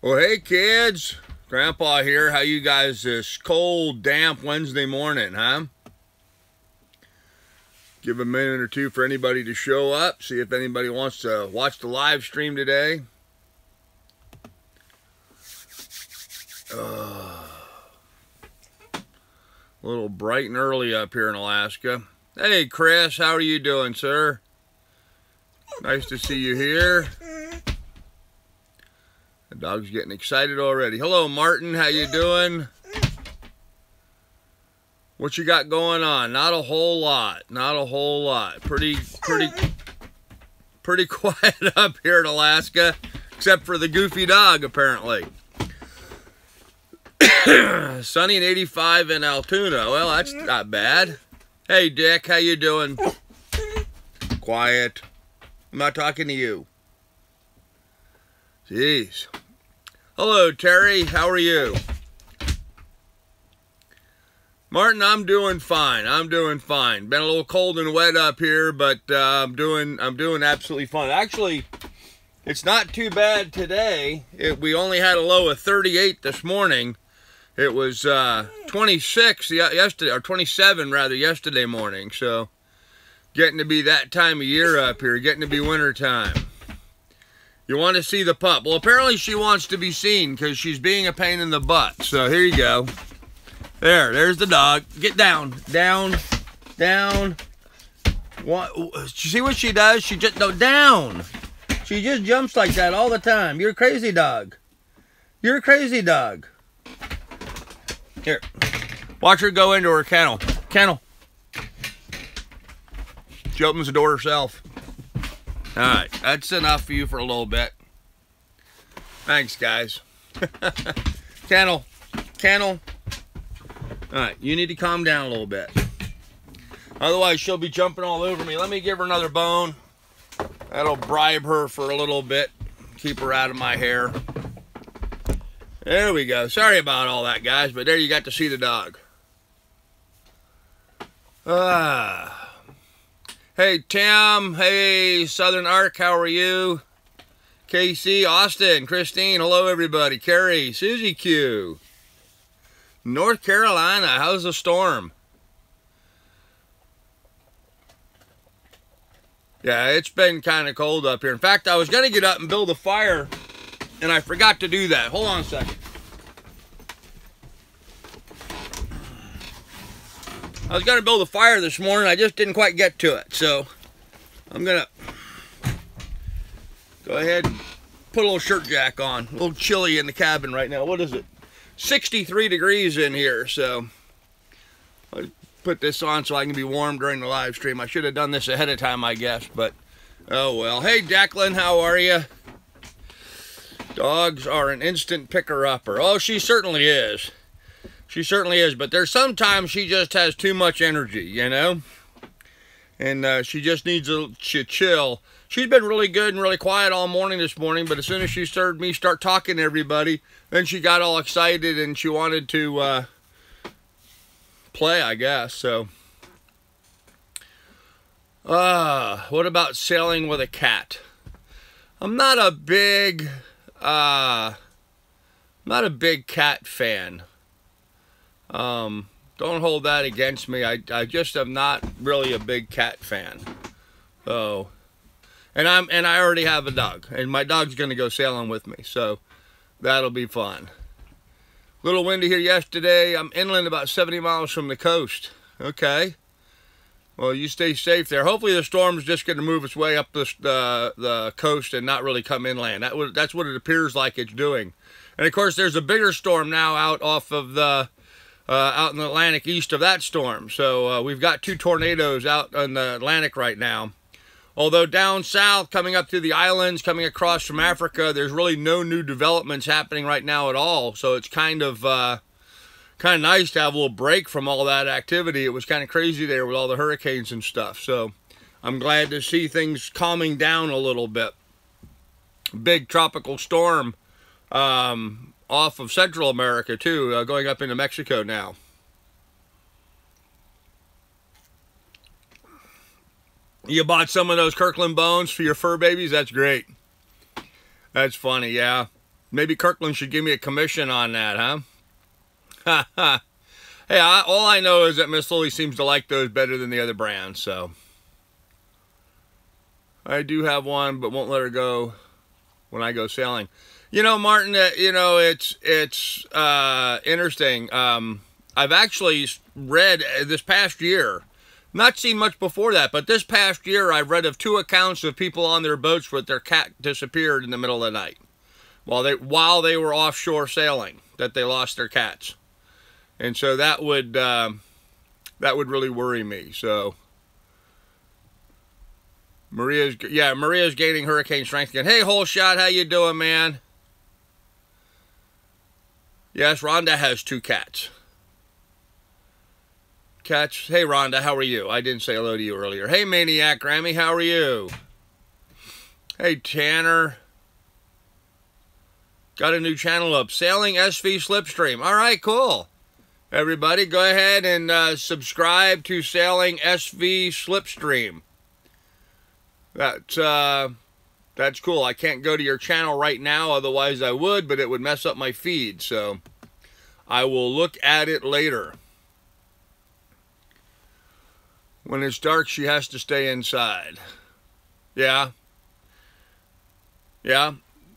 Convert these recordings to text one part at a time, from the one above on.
Well, hey kids, Grandpa here. How you guys this cold, damp Wednesday morning, huh? Give a minute or two for anybody to show up. See if anybody wants to watch the live stream today. A little bright and early up here in Alaska. Hey Chris, how are you doing, sir? Nice to see you here. The dog's getting excited already. Hello, Martin. How you doing? What you got going on? Not a whole lot. Not a whole lot. Pretty quiet up here in Alaska, except for the goofy dog, apparently. Sunny and 85 in Altoona. Well, that's not bad. Hey, Dick. How you doing? Quiet. I'm not talking to you. Jeez. Hello, Terry. How are you? Martin, I'm doing fine. I'm doing fine. Been a little cold and wet up here, but I'm doing absolutely fine. Actually, it's not too bad today. We only had a low of 38 this morning. It was 26 yesterday, or 27 rather, yesterday morning. So, getting to be that time of year up here. Getting to be winter time. You want to see the pup? Well, apparently she wants to be seen because she's being a pain in the butt. So here you go. There's the dog. Get down, down, down. What? You see what she does? She just down. She just jumps like that all the time. You're a crazy dog. You're a crazy dog. Here, watch her go into her kennel. Kennel. She opens the door herself. All right, that's enough for you for a little bit. Thanks, guys. Kennel. Kennel. All right, you need to calm down a little bit. Otherwise, she'll be jumping all over me. Let me give her another bone. That'll bribe her for a little bit. Keep her out of my hair. There we go. Sorry about all that, guys, but there you got to see the dog. Hey, Tim. Hey, Southern Arc. How are you? KC, Austin, Christine. Hello, everybody. Carrie, Susie Q. North Carolina. How's the storm? Yeah, it's been kind of cold up here. In fact, I was going to get up and build a fire, and I forgot to do that. Hold on a second. I was going to build a fire this morning. I just didn't quite get to it. So I'm going to go ahead and put a little shirt jack on. A little chilly in the cabin right now. What is it? 63 degrees in here. So I'll put this on so I can be warm during the live stream. I should have done this ahead of time, I guess. But oh well. Hey, Declan, how are you? Dogs are an instant picker-upper. Oh, she certainly is. She certainly is, but there's sometimes she just has too much energy, you know? And she just needs to chill. She's been really good and really quiet all morning this morning, but as soon as she heard me start talking to everybody, then she got all excited and she wanted to play, I guess, so. What about sailing with a cat? I'm not a big cat fan. Don't hold that against me. I just am not really a big cat fan. So, and I already have a dog, and my dog's gonna go sailing with me, so that'll be fun. Little windy here yesterday. I'm inland about 70 miles from the coast. Okay. Well, you stay safe there. Hopefully the storm's just going to move its way up the coast and not really come inland. That's what it appears like it's doing. And of course, there's a bigger storm now out off of the out in the Atlantic east of that storm. So we've got 2 tornadoes out in the Atlantic right now. Although down south, coming up through the islands, coming across from Africa, there's really no new developments happening right now at all. So it's kind of nice to have a little break from all that activity. It was kind of crazy there with all the hurricanes and stuff. So I'm glad to see things calming down a little bit. Big tropical storm off of Central America too, going up into Mexico now. You bought some of those Kirkland bones for your fur babies? That's great. That's funny, yeah. Maybe Kirkland should give me a commission on that, huh? Hey, all I know is that Miss Lily seems to like those better than the other brands, so. I do have one, but won't let her go when I go sailing. You know, Martin, you know, it's interesting. I've actually read this past year, not seen much before that, but this past year I've read of 2 accounts of people on their boats with their cat disappeared in the middle of the night while they were offshore sailing, that they lost their cats. And so that would really worry me. So Maria's gaining hurricane strength again. Hey, Whole Shot, how you doing, man? Yes, Rhonda has 2 cats. Cats. Hey, Rhonda, how are you? I didn't say hello to you earlier. Hey, Maniac Grammy, how are you? Hey, Tanner. Got a new channel up, Sailing SV Slipstream. All right, cool. Everybody, go ahead and subscribe to Sailing SV Slipstream. That's cool. I can't go to your channel right now, otherwise I would, but it would mess up my feed, so I will look at it later. When it's dark, she has to stay inside. Yeah. Yeah.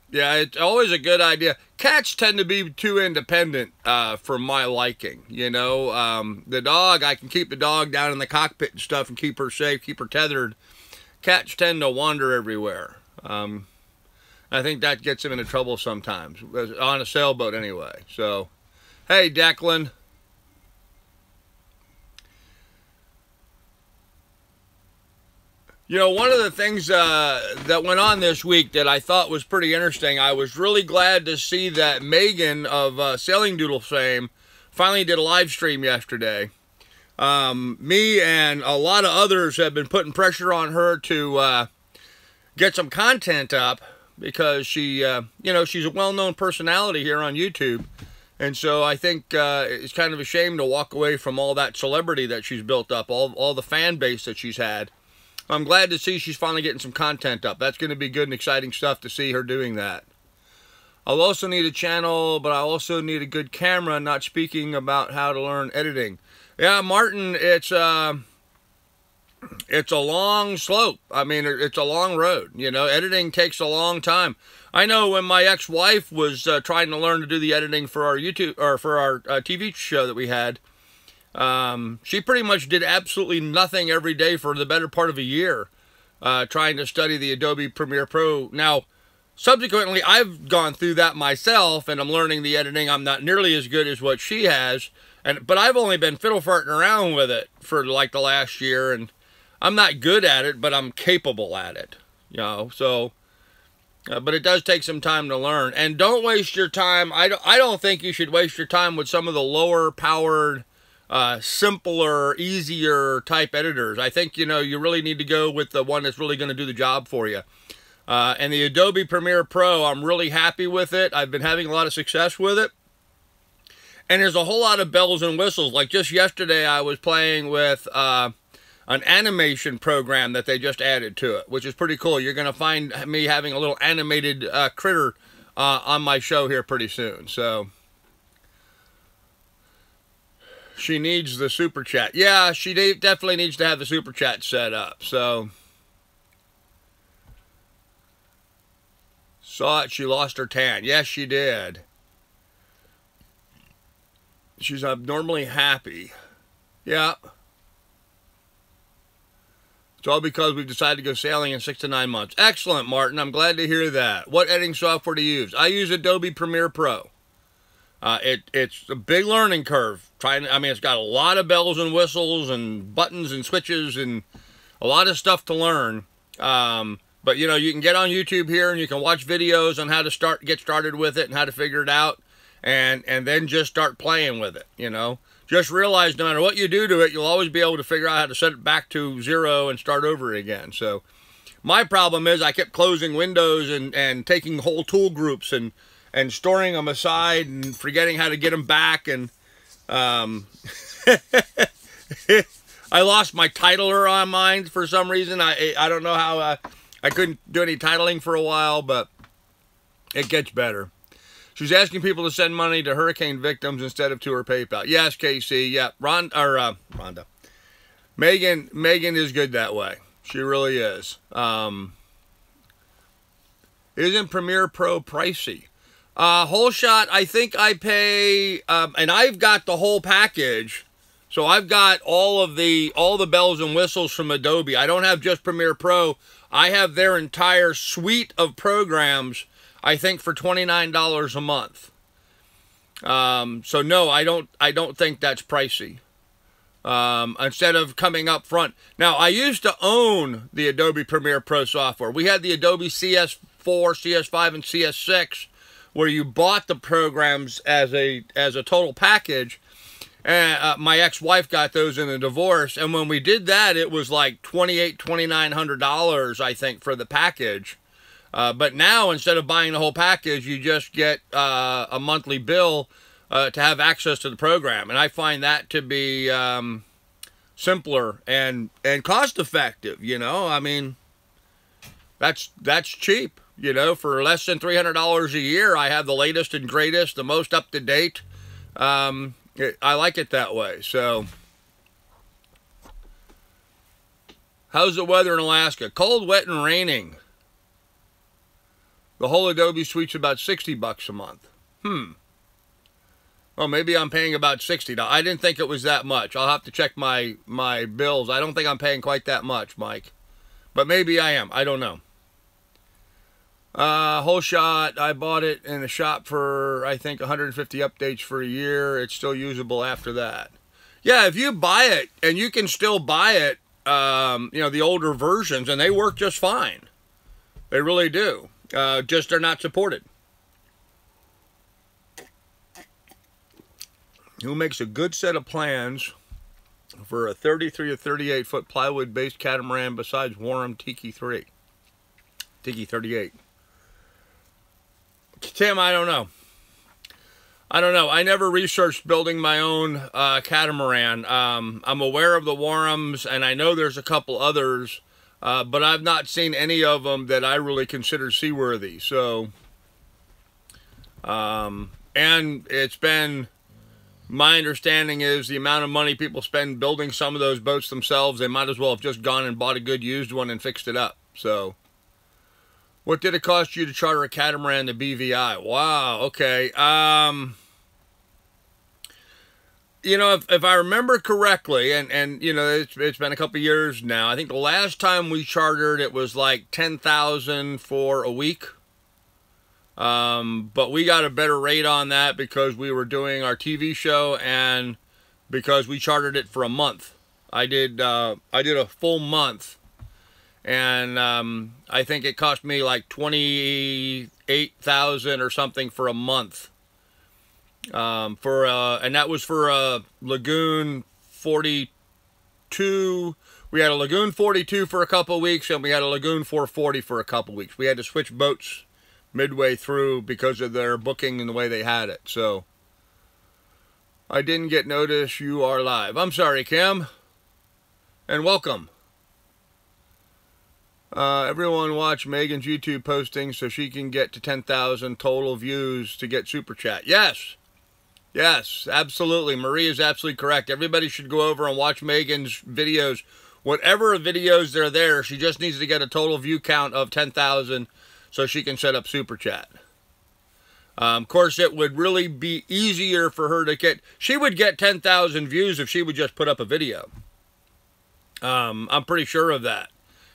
Yeah, it's always a good idea. Cats tend to be too independent for my liking, you know. The dog, I can keep the dog down in the cockpit and stuff and keep her safe, keep her tethered. Cats tend to wander everywhere. I think that gets them into trouble sometimes, on a sailboat anyway. So, hey, Declan. You know, one of the things that went on this week that I thought was pretty interesting, I was really glad to see that Megan of Sailing Doodle fame finally did a live stream yesterday. Me and a lot of others have been putting pressure on her to get some content up because she, you know, she's a well-known personality here on YouTube. And so I think it's kind of a shame to walk away from all that celebrity that she's built up, all the fan base that she's had. I'm glad to see she's finally getting some content up. That's going to be good and exciting stuff to see her doing that. I'll also need a channel, but I also need a good camera, not speaking about how to learn editing. Yeah, Martin, it's a long slope. I mean, it's a long road. You know, editing takes a long time. I know when my ex-wife was trying to learn to do the editing for our YouTube, or for our TV show that we had, she pretty much did absolutely nothing every day for the better part of a year, trying to study the Adobe Premiere Pro. Now, subsequently, I've gone through that myself, and I'm learning the editing. I'm not nearly as good as what she has, but I've only been fiddle-farting around with it for like the last year, and I'm not good at it, but I'm capable at it, you know, so, but it does take some time to learn. And don't waste your time. I don't think you should waste your time with some of the lower-powered, simpler, easier type editors. I think, you know, you really need to go with the one that's really going to do the job for you. And the Adobe Premiere Pro, I'm really happy with it. I've been having a lot of success with it. And there's a whole lot of bells and whistles. Like just yesterday, I was playing with an animation program that they just added to it, which is pretty cool. You're going to find me having a little animated critter on my show here pretty soon. So she needs the super chat. Yeah, she definitely needs to have the super chat set up. So saw it. She lost her tan. Yes, she did. She's abnormally happy. Yeah. It's all because we've decided to go sailing in 6 to 9 months. Excellent, Martin. I'm glad to hear that. What editing software to use? I use Adobe Premiere Pro. It's a big learning curve. It's got a lot of bells and whistles and buttons and switches and a lot of stuff to learn. But, you know, you can get on YouTube here and you can watch videos on how to get started with it and how to figure it out. And then just start playing with it, you know. Just realize no matter what you do to it, you'll always be able to figure out how to set it back to 0 and start over again. So my problem is I kept closing windows and taking whole tool groups and storing them aside and forgetting how to get them back. And I lost my titler on mine for some reason. I don't know how I couldn't do any titling for a while, but it gets better. She's asking people to send money to hurricane victims instead of to her PayPal. Yes, Casey. Yeah, Rhonda. Megan is good that way. She really is. Isn't Premiere Pro pricey? Whole shot, I think I pay, and I've got the whole package. So I've got all the bells and whistles from Adobe. I don't have just Premiere Pro. I have their entire suite of programs, I think, for $29 a month. So no, I don't think that's pricey. Instead of coming up front. Now, I used to own the Adobe Premiere Pro software. We had the Adobe CS4, CS5, and CS6, where you bought the programs as a total package. And my ex-wife got those in a divorce, and when we did that, it was like $2,900, I think, for the package. But now, instead of buying the whole package, you just get a monthly bill to have access to the program, and I find that to be simpler and cost-effective. You know, I mean, that's cheap. You know, for less than $300 a year, I have the latest and greatest, the most up-to-date. I like it that way. So, how's the weather in Alaska? Cold, wet, and raining. The whole Adobe suite's about $60 a month. Well, maybe I'm paying about $60. I didn't think it was that much. I'll have to check my bills. I don't think I'm paying quite that much, Mike. But maybe I am. I don't know. Whole shot, I bought it in the shop for, I think, 150 updates for a year. It's still usable after that. Yeah, if you buy it, and you can still buy it, you know, the older versions, and they work just fine. They really do. Just they're not supported. Who makes a good set of plans for a 33 or 38 foot plywood based catamaran besides Warham Tiki 3? Tiki 38. Tim, I don't know. I never researched building my own catamaran. I'm aware of the Warhams, and I know there's a couple others, but I've not seen any of them that I really consider seaworthy. So, and it's been, my understanding is the amount of money people spend building some of those boats themselves, they might as well have just gone and bought a good used one and fixed it up. So, what did it cost you to charter a catamaran to BVI? Wow, okay. You know, if I remember correctly, and you know, it's been a couple years now. I think the last time we chartered, it was like $10,000 for a week. But we got a better rate on that because we were doing our TV show and because we chartered it for a month. I did a full month. And I think it cost me like $28,000 or something for a month. And that was for a Lagoon 42. We had a Lagoon 42 for a couple of weeks, and we had a Lagoon 440 for a couple of weeks. We had to switch boats midway through because of their booking and the way they had it. So I didn't get notice you are live. I'm sorry, Kim. And welcome. Everyone watch Megan's YouTube posting so she can get to 10,000 total views to get Super Chat. Yes. Yes, absolutely. Marie is absolutely correct. Everybody should go over and watch Megan's videos. Whatever videos they're there, she just needs to get a total view count of 10,000 so she can set up Super Chat. Of course, it would really be easier for her to get... She would get 10,000 views if she would just put up a video. I'm pretty sure of that.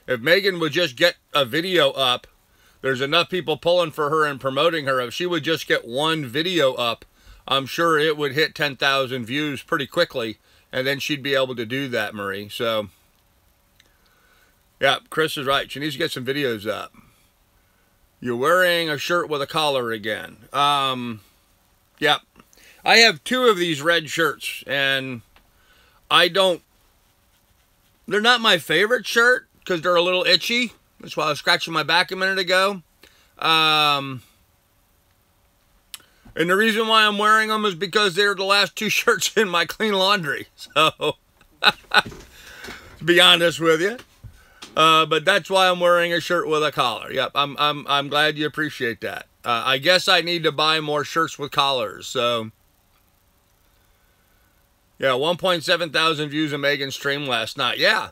If Megan would just get a video up, there's enough people pulling for her and promoting her. If she would just get one video up, I'm sure it would hit 10,000 views pretty quickly, and then she'd be able to do that, Marie. So, yeah, Chris is right. She needs to get some videos up. You're wearing a shirt with a collar again. Yeah. I have 2 of these red shirts, and they're not my favorite shirt, because they're a little itchy. That's why I was scratching my back a minute ago. And the reason why I'm wearing them is because they're the last 2 shirts in my clean laundry. So, to be honest with you. But that's why I'm wearing a shirt with a collar. Yep, I'm glad you appreciate that. I guess I need to buy more shirts with collars. So, yeah, 1.7 thousand views of Megan's stream last night. Yeah,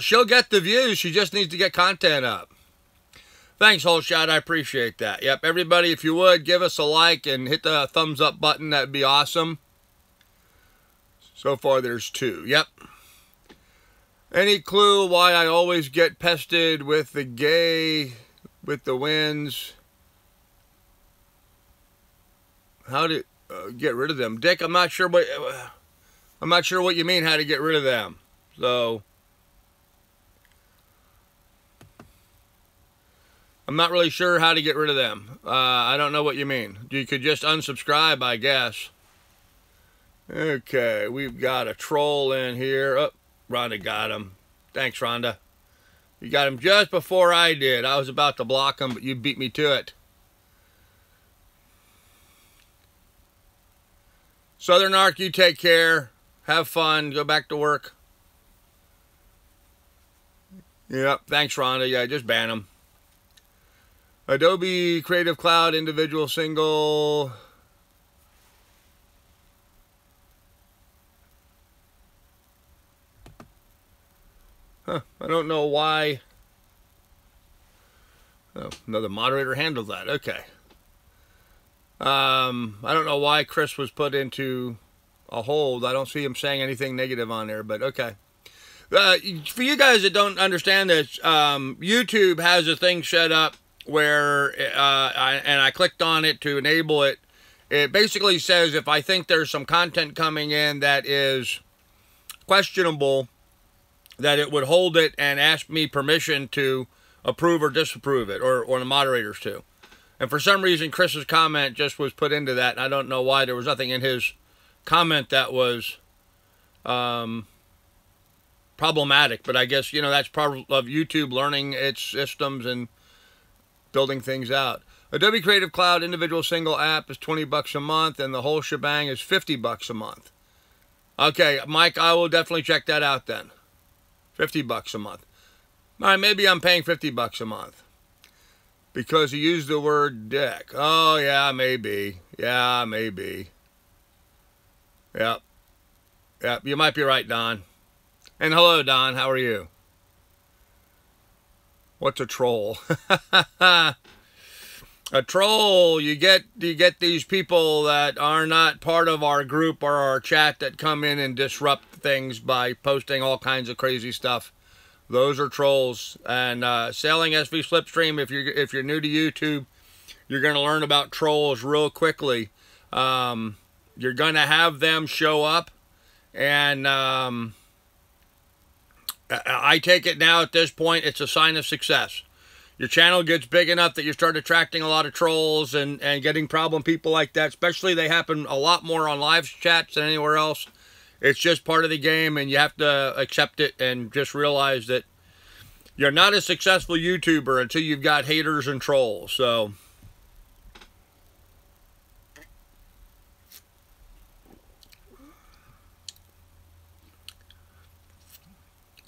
she'll get the views. She just needs to get content up. Thanks, Whole Shot. I appreciate that. Yep, everybody, if you would, give us a like and hit the thumbs up button. That'd be awesome. So far, there's 2. Yep. Any clue why I always get pested with the winds? How to get rid of them, Dick? I'm not sure what you mean. How to get rid of them? So I'm not really sure how to get rid of them. I don't know what you mean. You could just unsubscribe, I guess. Okay, we've got a troll in here. Oh, Rhonda got him. Thanks, Rhonda. You got him just before I did. I was about to block him, but you beat me to it. Southern Arc, you take care. Have fun. Go back to work. Yep, thanks, Rhonda. Yeah, just ban him. Adobe Creative Cloud, individual, single. Huh, I don't know why. Oh, another moderator handled that. Okay. I don't know why Chris was put into a hold. I don't see him saying anything negative on there, but okay. For you guys that don't understand this, YouTube has a thing set up where, I clicked on it to enable it. It basically says if I think there's some content coming in that is questionable, that it would hold it and ask me permission to approve or disapprove it, or the moderators to. And for some reason, Chris's comment just was put into that, and I don't know why. There was nothing in his comment that was problematic, but I guess, you know, that's part of YouTube learning its systems and building things out. Adobe Creative Cloud individual single app is $20 a month, and the whole shebang is $50 a month. Okay, Mike, I will definitely check that out then. $50 a month. All right, maybe I'm paying $50 a month because you used the word dick. Oh, yeah, maybe. Yeah, maybe. Yep. Yep, you might be right, Don. And hello, Don. How are you? What's a troll? A troll, you get these people that are not part of our group or our chat that come in and disrupt things by posting all kinds of crazy stuff. Those are trolls. And Sailing SV Slipstream, if you're new to YouTube, you're going to learn about trolls real quickly. You're going to have them show up, and I take it now at this point, it's a sign of success. Your channel gets big enough that you start attracting a lot of trolls and getting problem people like that. Especially they happen a lot more on live chats than anywhere else. It's just part of the game, and you have to accept it and just realize that you're not a successful YouTuber until you've got haters and trolls. So,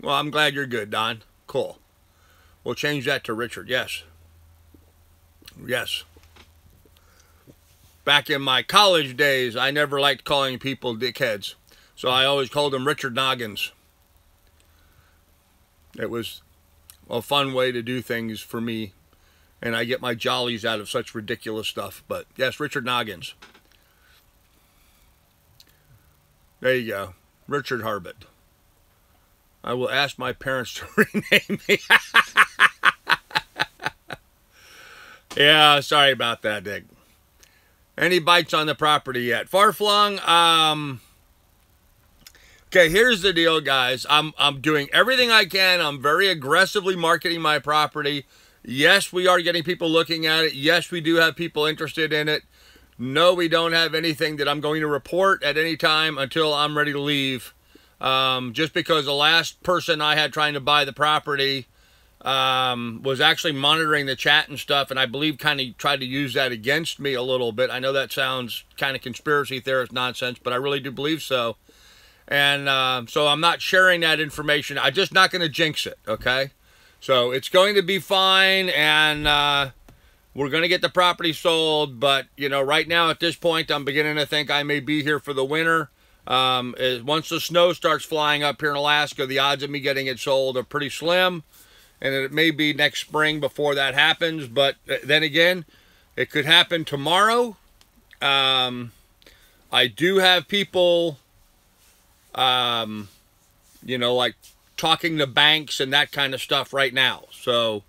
well, I'm glad you're good, Don. Cool. We'll change that to Richard. Yes. Yes. Back in my college days, I never liked calling people dickheads. So I always called them Richard Noggins. It was a fun way to do things for me. And I get my jollies out of such ridiculous stuff. But yes, Richard Noggins. There you go. Richard Harbit. I will ask my parents to rename me. Yeah, sorry about that, Dick. Any bites on the property yet? Far-flung. Okay, here's the deal, guys. I'm doing everything I can. I'm very aggressively marketing my property. Yes, we are getting people looking at it. Yes, we do have people interested in it. No, we don't have anything that I'm going to report at any time until I'm ready to leave. Just because the last person I had trying to buy the property was actually monitoring the chat and stuff, and I believe kind of tried to use that against me a little bit. I know that sounds kind of conspiracy theorist nonsense, but I really do believe so. And so I'm not sharing that information. I'm just not going to jinx it, okay? So it's going to be fine, and We're going to get the property sold, but, you know, right now at this point, I'm beginning to think I may be here for the winter. Once the snow starts flying up here in Alaska, the odds of me getting it sold are pretty slim. And it may be next spring before that happens. But then again, it could happen tomorrow. I do have people, you know, like talking to banks and that kind of stuff right now. So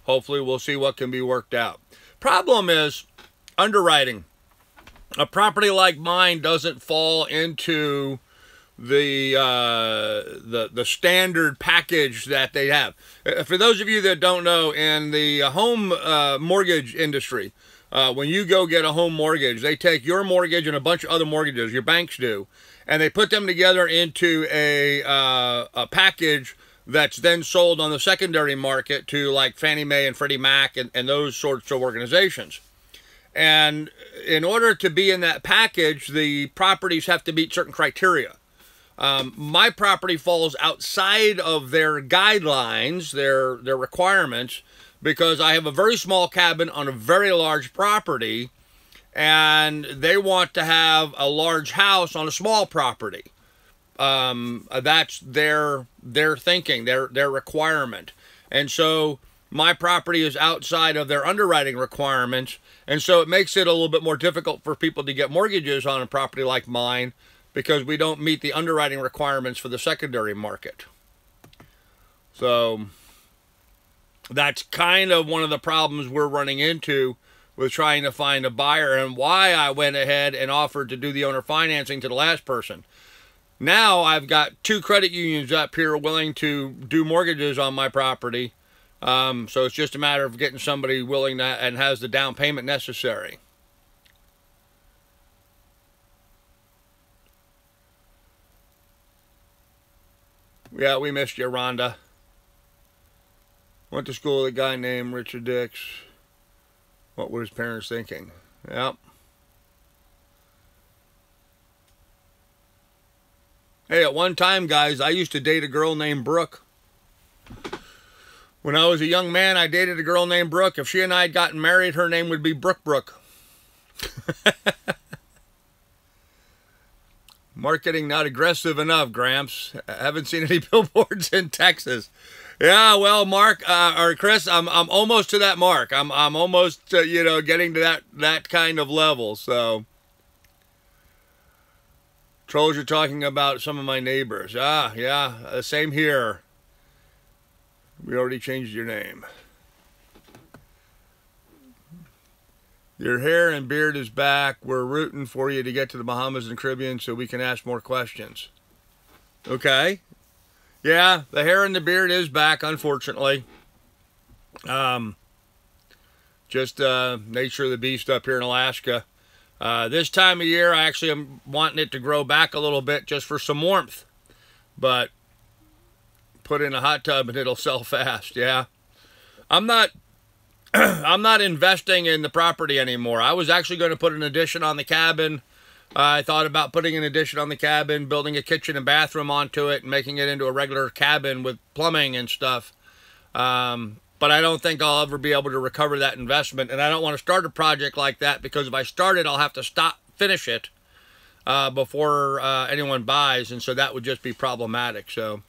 hopefully we'll see what can be worked out. Problem is underwriting. A property like mine doesn't fall into the standard package that they have. For those of you that don't know, in the home mortgage industry, when you go get a home mortgage, they take your mortgage and a bunch of other mortgages, your banks do, and they put them together into a package that's then sold on the secondary market to like Fannie Mae and Freddie Mac and those sorts of organizations. And in order to be in that package, the properties have to meet certain criteria. My property falls outside of their guidelines, their requirements, because I have a very small cabin on a very large property, and they want to have a large house on a small property. That's their thinking, their requirement. And so my property is outside of their underwriting requirements, and so it makes it a little bit more difficult for people to get mortgages on a property like mine because we don't meet the underwriting requirements for the secondary market. So that's kind of one of the problems we're running into with trying to find a buyer, and why I went ahead and offered to do the owner financing to the last person. Now I've got 2 credit unions up here willing to do mortgages on my property. So it's just a matter of getting somebody willing to, and has the down payment necessary. Yeah, we missed you, Rhonda. Went to school with a guy named Richard Dix. What were his parents thinking? Yep. Hey, at one time, guys, I used to date a girl named Brooke. When I was a young man, I dated a girl named Brooke. If she and I had gotten married, her name would be Brooke. Marketing not aggressive enough, Gramps. I haven't seen any billboards in Texas. Yeah, well, Mark or Chris, I'm almost to that mark. I'm almost you know, getting to that kind of level. So, Trolls, you're talking about some of my neighbors. Ah, yeah, same here. We already changed your name. Your hair and beard is back. We're rooting for you to get to the Bahamas and Caribbean so we can ask more questions. Okay. Yeah, the hair and the beard is back, unfortunately. Just nature of the beast up here in Alaska. This time of year, I actually am wanting it to grow back a little bit just for some warmth. But put in a hot tub and it'll sell fast. Yeah, I'm not investing in the property anymore. I was actually going to put an addition on the cabin. I thought about putting an addition on the cabin, building a kitchen and bathroom onto it, and making it into a regular cabin with plumbing and stuff. But I don't think I'll ever be able to recover that investment, and I don't want to start a project like that, because if I start it, I'll have to finish it before anyone buys, and so that would just be problematic. So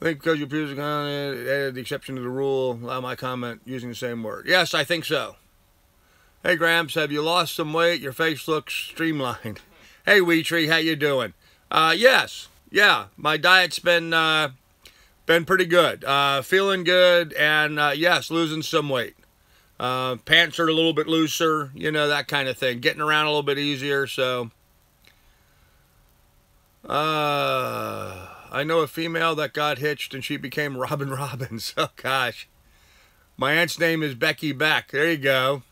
I think because you previously added the exception to the rule, allow my comment using the same word. Yes, I think so. Hey, Gramps, have you lost some weight? Your face looks streamlined. Hey, Weetree, how you doing? Yes. Yeah, my diet's been pretty good. Feeling good, and yes, losing some weight. Pants are a little bit looser, you know, that kind of thing. Getting around a little bit easier, so. I know a female that got hitched and she became Robin Robbins. Oh, gosh. My aunt's name is Becky Beck. There you go.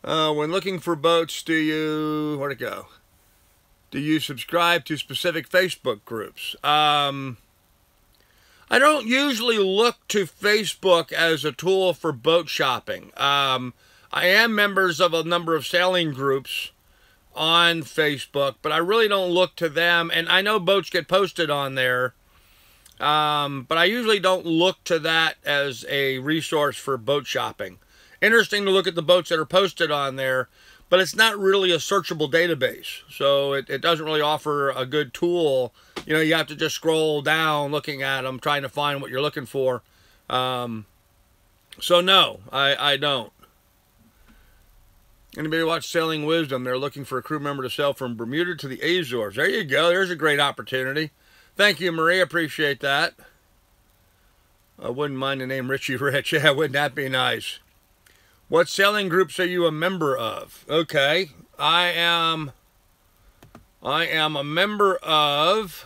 When looking for boats, where'd it go? Do you subscribe to specific Facebook groups? I don't usually look to Facebook as a tool for boat shopping. I am members of a number of sailing groups on Facebook, but I really don't look to them. And I know boats get posted on there, But I usually don't look to that as a resource for boat shopping. Interesting to look at the boats that are posted on there, but it's not really a searchable database. So it doesn't really offer a good tool. You know, you have to just scroll down looking at them, trying to find what you're looking for. So no, I don't. Anybody watch Sailing Wisdom? They're looking for a crew member to sail from Bermuda to the Azores. There you go. There's a great opportunity. Thank you, Marie. Appreciate that. I wouldn't mind the name Richie Rich. Yeah, wouldn't that be nice? What sailing groups are you a member of? Okay. I am a member of...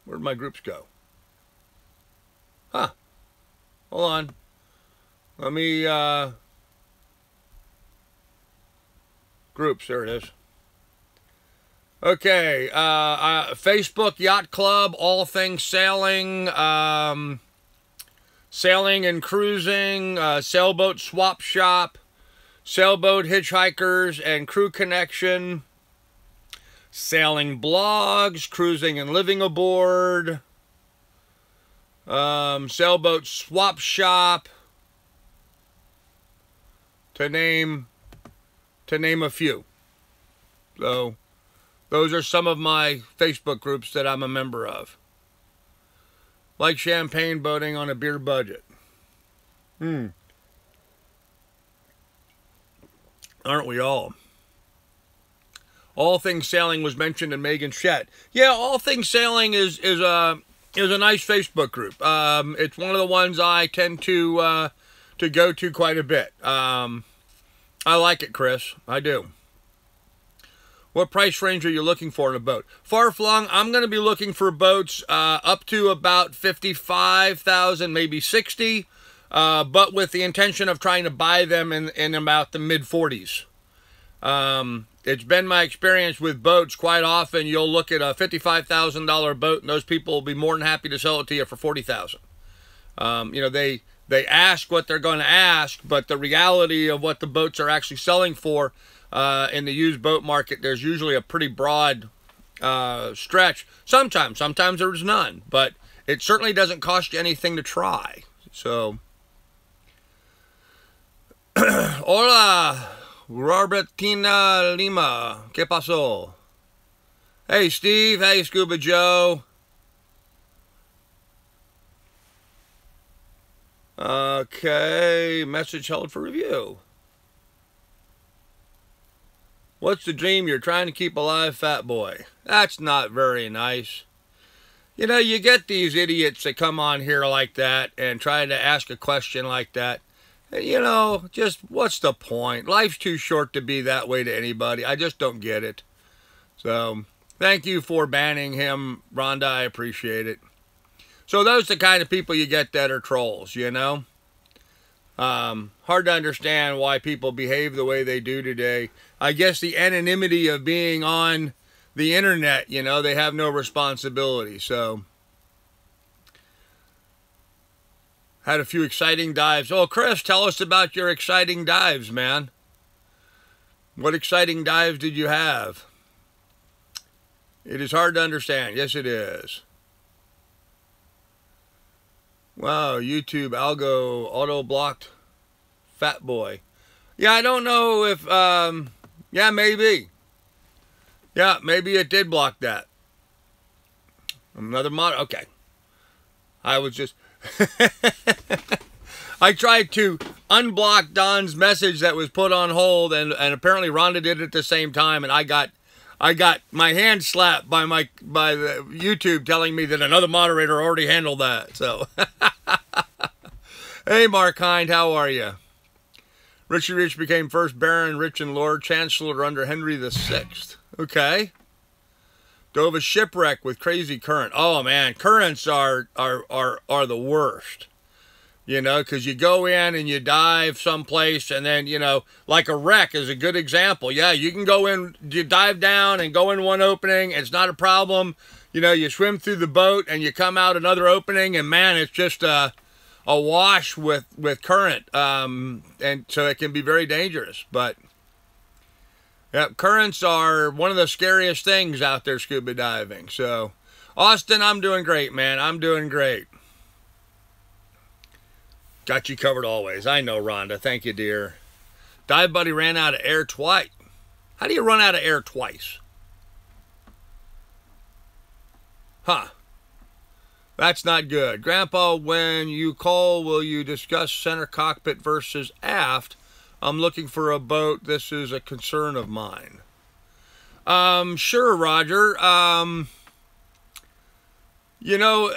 Where'd my groups go? Huh. Hold on. Let me... Groups, there it is. Okay, Facebook Yacht Club, all things sailing, sailing and cruising, sailboat swap shop, sailboat hitchhikers and crew connection, sailing blogs, cruising and living aboard, sailboat swap shop, to name a few. So those are some of my Facebook groups that I'm a member of. Like champagne boating on a beer budget. Aren't we all? All Things Sailing was mentioned in Megan's chat. Yeah, All Things Sailing is a nice Facebook group. It's one of the ones I tend to go to quite a bit. I like it, Chris. I do. What price range are you looking for in a boat? Far flung, I'm going to be looking for boats up to about 55,000, maybe 60, but with the intention of trying to buy them in about the mid-40s. It's been my experience with boats. Quite often, you'll look at a $55,000 boat, and those people will be more than happy to sell it to you for $40,000. You know, they ask what they're going to ask, but the reality of what the boats are actually selling for in the used boat market, there's usually a pretty broad stretch. Sometimes there's none, but it certainly doesn't cost you anything to try. So, hola, Robertina Lima, ¿qué pasó? Hey, Steve. Hey, Scuba Joe. Okay, message held for review. What's the dream you're trying to keep alive, fat boy? That's not very nice. You know, you get these idiots that come on here like that and try to ask a question like that. And, you know, just what's the point? Life's too short to be that way to anybody. I just don't get it. So, thank you for banning him, Rhonda. I appreciate it. So those are the kind of people you get that are trolls, you know? Hard to understand why people behave the way they do today. I guess the anonymity of being on the internet, you know, they have no responsibility. So, had a few exciting dives. Oh, Chris, tell us about your exciting dives, man. What exciting dives did you have? It is hard to understand. Yes, it is. Wow, YouTube algo auto-blocked fat boy. Yeah, I don't know if, yeah, maybe. Yeah, maybe it did block that. Another mod, okay. I was just, I tried to unblock Don's message that was put on hold, and apparently Rhonda did it at the same time, and I got my hand slapped by the YouTube telling me that another moderator already handled that. So, hey, Mark Hind, how are you? Richie Rich became first Baron, Rich and Lord Chancellor under Henry VI. Okay. Dove a shipwreck with crazy current. Oh man, currents are the worst. You know, because you go in and you dive someplace, and then, you know, like a wreck is a good example. Yeah, you can go in, you dive down and go in one opening. It's not a problem. You know, you swim through the boat and you come out another opening, and man, it's just a wash with current. And so it can be very dangerous. But yeah, currents are one of the scariest things out there scuba diving. So, Austin, I'm doing great, man. I'm doing great. Got you covered always. I know, Rhonda. Thank you, dear. Dive Buddy ran out of air twice. How do you run out of air twice? Huh. That's not good. Grandpa, when you call, will you discuss center cockpit versus aft? I'm looking for a boat. This is a concern of mine. Sure, Roger. You know,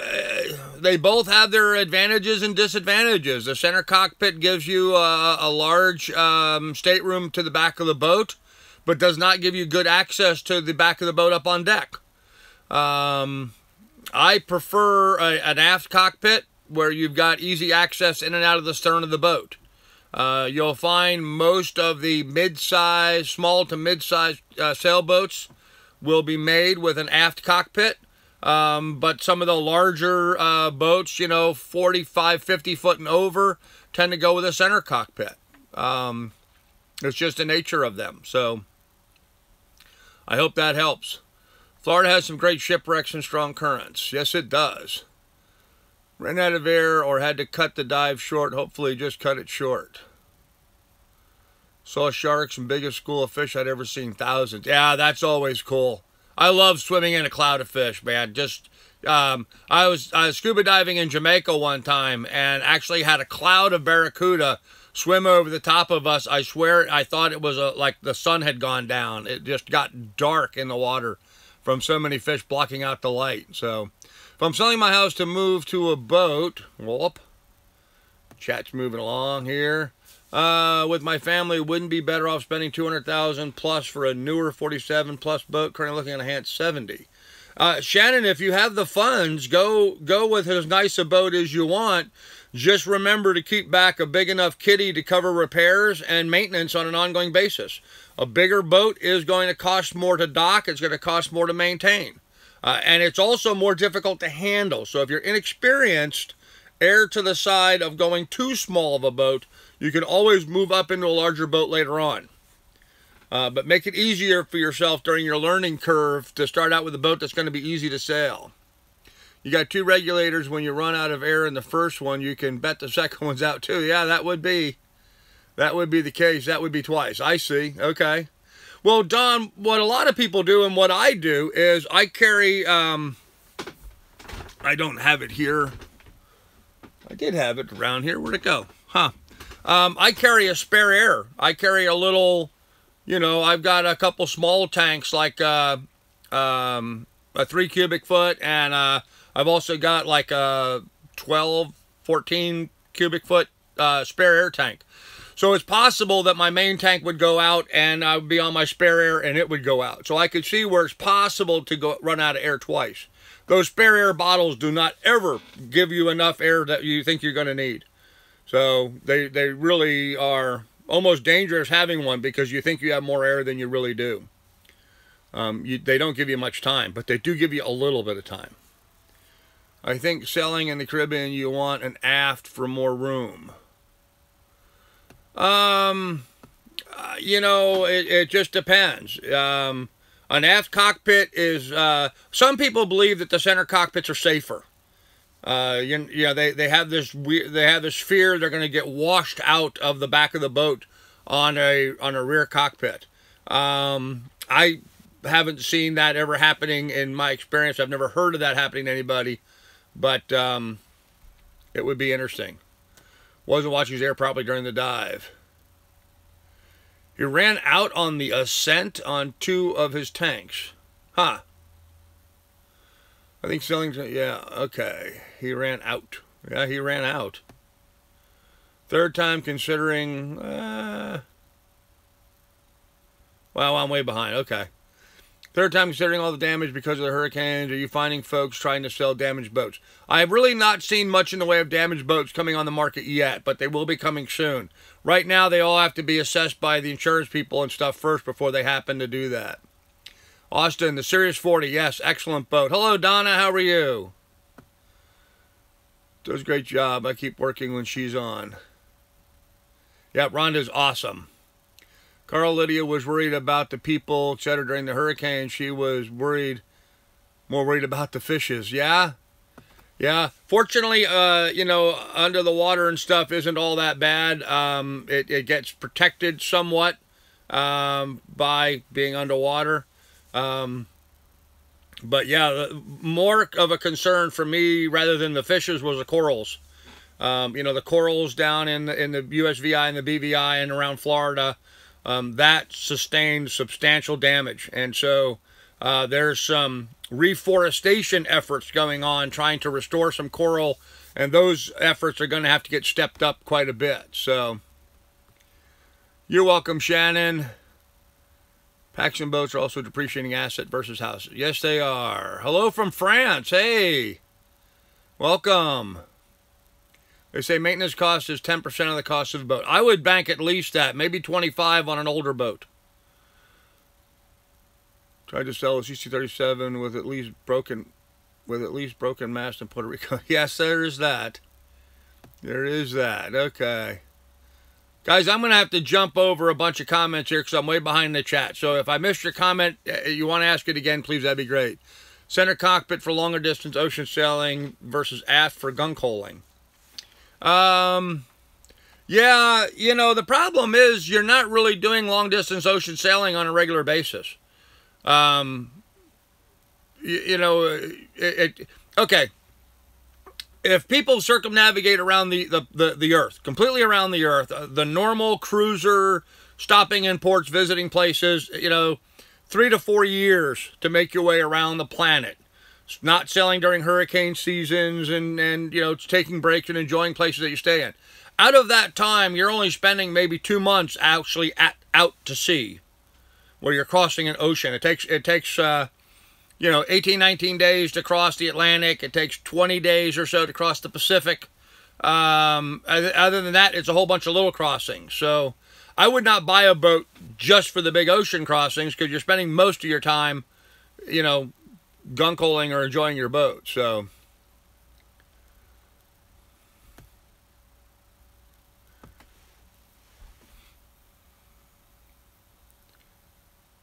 they both have their advantages and disadvantages. The center cockpit gives you a large stateroom to the back of the boat, but does not give you good access to the back of the boat up on deck. I prefer an aft cockpit where you've got easy access in and out of the stern of the boat. You'll find most of the mid-size, small to mid-size sailboats will be made with an aft cockpit. But some of the larger boats, you know, 45, 50 foot and over, tend to go with a center cockpit. It's just the nature of them. So I hope that helps. Florida has some great shipwrecks and strong currents. Yes, it does. Ran out of air or had to cut the dive short. Hopefully just cut it short. Saw sharks and biggest school of fish I'd ever seen. Thousands. Yeah, that's always cool. I love swimming in a cloud of fish, man. Just, I was scuba diving in Jamaica one time and actually had a cloud of barracuda swim over the top of us. I swear I thought it was like the sun had gone down. It just got dark in the water from so many fish blocking out the light. So if I'm selling my house to move to a boat, whoop, chat's moving along here. With my family, wouldn't be better off spending $200,000 plus for a newer 47 plus boat. Currently looking at a Hans 70. Shannon, if you have the funds, go with as nice a boat as you want. Just remember to keep back a big enough kitty to cover repairs and maintenance on an ongoing basis. A bigger boat is going to cost more to dock. It's going to cost more to maintain. And it's also more difficult to handle. So if you're inexperienced, err to the side of going too small of a boat. You can always move up into a larger boat later on. But make it easier for yourself during your learning curve to start out with a boat that's going to be easy to sail. You got two regulators. When you run out of air in the first one, you can bet the second one's out too. Yeah, that would be the case. That would be twice. I see. Okay. Well, Don, what a lot of people do and what I do is I carry, I don't have it here. I did have it around here. Where'd it go? Huh. I carry a spare air. I carry a little, you know, I've got a couple small tanks like a 3 cubic foot, and I've also got like a 12, 14 cubic foot spare air tank. So it's possible that my main tank would go out and I would be on my spare air and it would go out. So I could see where it's possible to run out of air twice. Those spare air bottles do not ever give you enough air that you think you're going to need. So they really are almost dangerous having one because you think you have more air than you really do. They don't give you much time, but they do give you a little bit of time. I think sailing in the Caribbean, you want an aft for more room. You know, it just depends. An aft cockpit is, some people believe that the center cockpits are safer. You know, they have this fear they're going to get washed out of the back of the boat on a rear cockpit. I haven't seen that ever happening in my experience. I've never heard of that happening to anybody, but it would be interesting. Wasn't watching his air properly during the dive. He ran out on the ascent on 2 of his tanks. Huh. I think sailing, yeah, okay. He ran out. Yeah, he ran out. Third time considering, well, I'm way behind, okay. Third time considering all the damage because of the hurricanes. Are you finding folks trying to sell damaged boats? I have really not seen much in the way of damaged boats coming on the market yet, but they will be coming soon. Right now, they all have to be assessed by the insurance people and stuff first before they happen to do that. Austin, the Sirius 40, yes, excellent boat. Hello, Donna, how are you? Does a great job. I keep working when she's on. Yeah, Rhonda's awesome. Carl Lydia was worried about the people, etc. during the hurricane. She was worried More worried about the fishes. Yeah. Yeah. Fortunately, you know, under the water and stuff isn't all that bad. It gets protected somewhat by being underwater. But yeah, more of a concern for me rather than the fishes was the corals. You know, the corals down in the USVI and the BVI and around Florida, that sustained substantial damage. And so there's some reforestation efforts going on trying to restore some coral, and those efforts are going to have to get stepped up quite a bit. So you're welcome, Shannon. Packs and boats are also a depreciating asset versus houses. Yes, they are. Hello from France. Hey, welcome. They say maintenance cost is 10% of the cost of the boat. I would bank at least that, maybe 25 on an older boat. Tried to sell a CC-37 with at least broken mast in Puerto Rico. Yes, there is that. There is that. Okay. Guys, I'm going to have to jump over a bunch of comments here because I'm way behind the chat. So if I missed your comment, you want to ask it again, please, that'd be great. Center cockpit for longer distance ocean sailing versus aft for gun coaling. Yeah, you know, the problem is you're not really doing long distance ocean sailing on a regular basis. You know, okay. If people circumnavigate around the Earth, completely around the Earth, the normal cruiser stopping in ports, visiting places, you know, 3 to 4 years to make your way around the planet. It's not sailing during hurricane seasons and you know, it's taking breaks and enjoying places that you stay in. Out of that time, you're only spending maybe 2 months actually out to sea, where you're crossing an ocean. It takes you know, 18, 19 days to cross the Atlantic. It takes 20 days or so to cross the Pacific. Other than that, it's a whole bunch of little crossings. So I would not buy a boat just for the big ocean crossings because you're spending most of your time, you know, gun coaling or enjoying your boat. So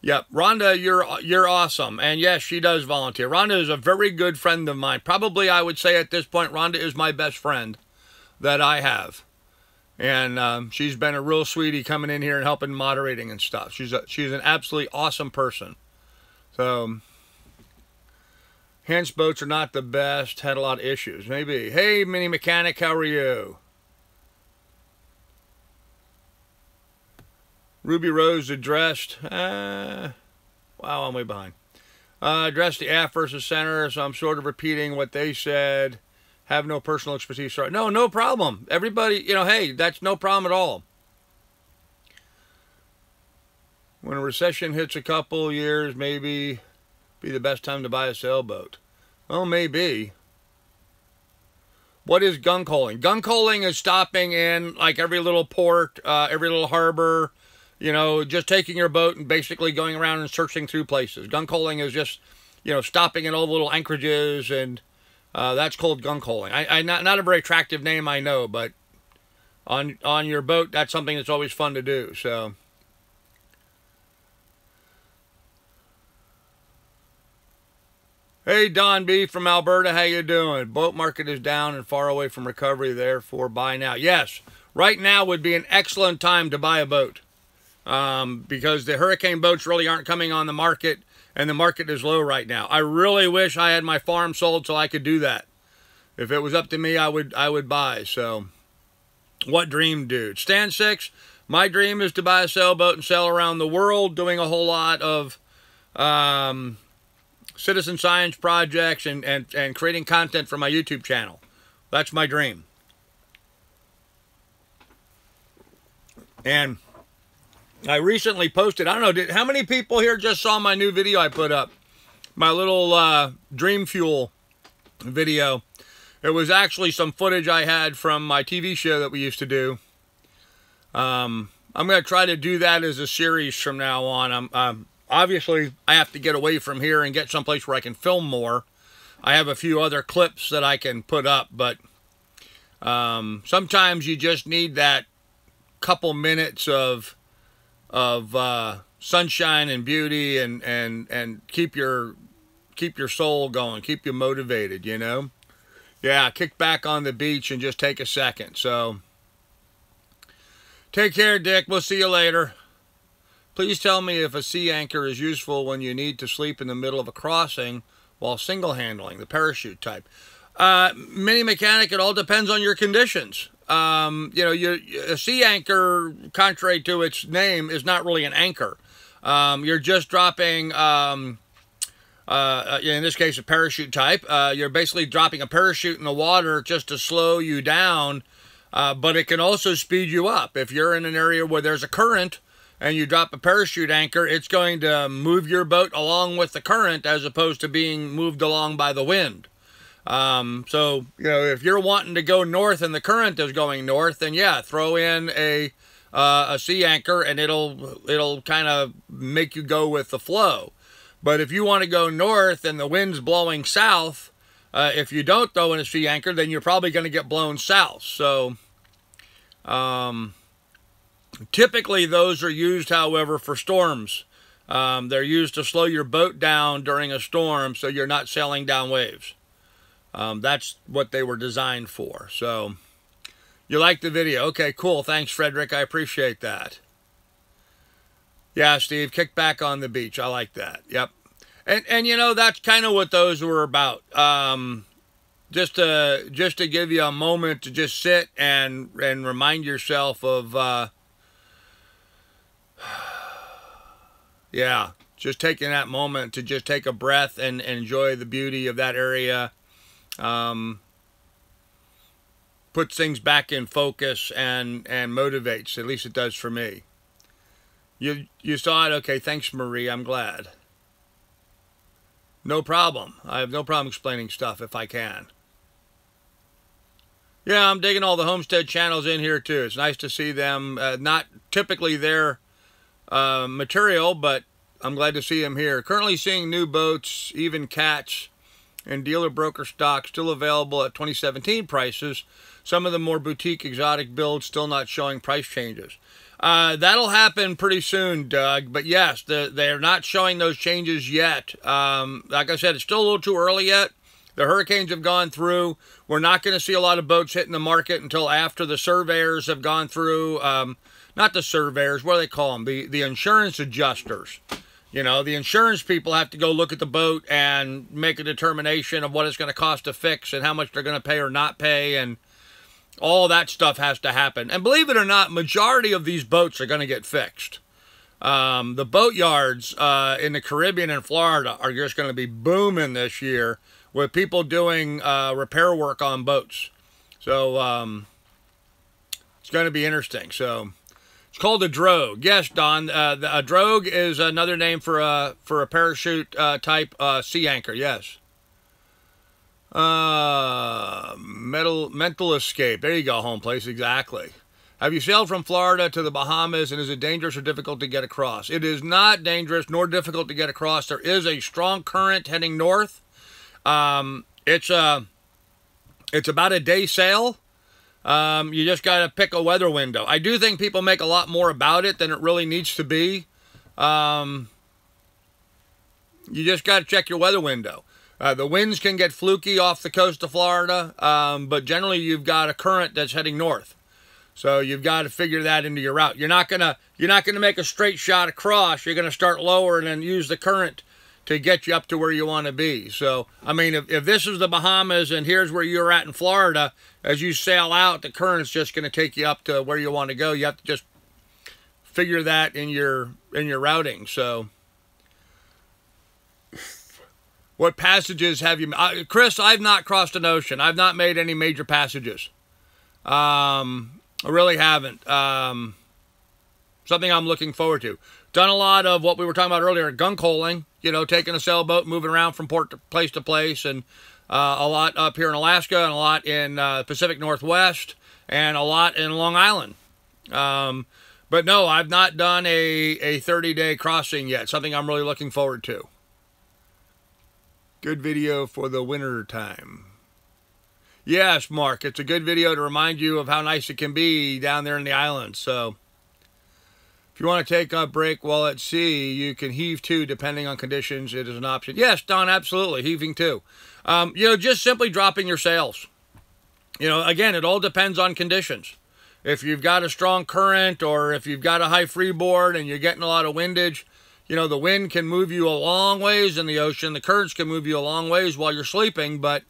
yep, Rhonda, you're awesome. And yes, she does volunteer. Rhonda is a very good friend of mine. Probably I would say at this point, Rhonda is my best friend that I have. And she's been a real sweetie coming in here and helping moderating and stuff. She's an absolutely awesome person. So hence boats are not the best. Had a lot of issues. Maybe. Hey, Mini Mechanic, how are you? Ruby Rose addressed, wow, I'm way behind. Addressed the aft versus center, so I'm sort of repeating what they said. Have no personal expertise. Sorry. No problem. Everybody, you know, hey, that's no problem at all. When a recession hits a couple years, maybe be the best time to buy a sailboat. Well, maybe. What is gun coaling? Gun coaling is stopping in like every little port, every little harbor, you know, just taking your boat and basically going around and searching through places. Gun coaling is just, you know, stopping in all the little anchorages, and that's called gun coaling. Not a very attractive name, I know, but on your boat, that's something that's always fun to do. So hey, Don B from Alberta, how you doing? Boat market is down and far away from recovery, therefore buy now. Yes, right now would be an excellent time to buy a boat. Because the hurricane boats really aren't coming on the market, and the market is low right now. I really wish I had my farm sold so I could do that. If it was up to me, I would buy. So, what dream, dude? Stan 6, my dream is to buy a sailboat and sail around the world, doing a whole lot of citizen science projects and creating content for my YouTube channel. That's my dream. And I recently posted, I don't know, how many people here just saw my new video I put up? My little Dream Fuel video. It was actually some footage I had from my TV show that we used to do. I'm going to try to do that as a series from now on. Obviously, I have to get away from here and get someplace where I can film more. I have a few other clips that I can put up, but sometimes you just need that couple minutes of sunshine and beauty and keep your keep your soul going, keep you motivated, you know? Yeah, kick back on the beach and just take a second. So, take care, Dick. We'll see you later. Please tell me if a sea anchor is useful when you need to sleep in the middle of a crossing while single handling, the parachute type. Mini mechanic, it all depends on your conditions. You know, a sea anchor, contrary to its name, is not really an anchor. You're just dropping, in this case, a parachute type. You're basically dropping a parachute in the water just to slow you down, but it can also speed you up. If you're in an area where there's a current and you drop a parachute anchor, it's going to move your boat along with the current as opposed to being moved along by the wind. So, you know, if you're wanting to go north and the current is going north, then yeah, throw in a sea anchor and it'll kind of make you go with the flow. But if you want to go north and the wind's blowing south, if you don't throw in a sea anchor, then you're probably going to get blown south. So, typically those are used, however, for storms. They're used to slow your boat down during a storm so you're not sailing down waves. That's what they were designed for. So, you like the video? Okay, cool. Thanks, Frederick. I appreciate that. Yeah, Steve, kick back on the beach. I like that. Yep. And you know, that's kind of what those were about. Just to give you a moment to just sit and remind yourself of, yeah, just taking that moment to just take a breath and enjoy the beauty of that area. Puts things back in focus and motivates. At least it does for me. You saw it? Okay, thanks, Marie. I'm glad. No problem. I have no problem explaining stuff if I can. Yeah, I'm digging all the homestead channels in here too. It's nice to see them. Not typically their material, but I'm glad to see them here. Currently seeing new boats, even cats, and dealer broker stock still available at 2017 prices. Some of the more boutique exotic builds still not showing price changes. That'll happen pretty soon, Doug. But yes, they're not showing those changes yet. Like I said, it's still a little too early yet. The hurricanes have gone through. We're not going to see a lot of boats hitting the market until after the surveyors have gone through. Not the surveyors, what do they call them? The insurance adjusters. You know, the insurance people have to go look at the boat and make a determination of what it's going to cost to fix and how much they're going to pay or not pay, and all that stuff has to happen. And believe it or not, majority of these boats are going to get fixed. The boat yards in the Caribbean and Florida are just going to be booming this year with people doing repair work on boats. So it's going to be interesting. So it's called a drogue. Yes, Don. A drogue is another name for a parachute type sea anchor. Yes. Mental escape. There you go, home place. Exactly. Have you sailed from Florida to the Bahamas, and is it dangerous or difficult to get across? It is not dangerous nor difficult to get across. There is a strong current heading north. It's about a day sail. You just got to pick a weather window. I do think people make a lot more about it than it really needs to be. You just got to check your weather window. The winds can get fluky off the coast of Florida, but generally you've got a current that's heading north. So you've got to figure that into your route. You're not gonna make a straight shot across. You're gonna start lower and then use the current to get you up to where you want to be. So, I mean, if this is the Bahamas and here's where you're at in Florida, as you sail out, the current's just going to take you up to where you want to go. You have to just figure that in your routing. So, what passages have you... Chris, I've not crossed an ocean. I've not made any major passages. I really haven't. Something I'm looking forward to. Done a lot of what we were talking about earlier, gunk holing, you know, taking a sailboat, moving around from port to place, and a lot up here in Alaska, and a lot in Pacific Northwest, and a lot in Long Island. But no, I've not done a 30-day crossing yet, something I'm really looking forward to. Good video for the winter time. Yes, Mark, it's a good video to remind you of how nice it can be down there in the islands. So, If you want to take a break while at sea, you can heave to, depending on conditions. It is an option. Yes, Don, absolutely, heaving to. Just simply dropping your sails. Again, it all depends on conditions. If you've got a strong current or if you've got a high freeboard and you're getting a lot of windage, the wind can move you a long ways in the ocean. The currents can move you a long ways while you're sleeping, but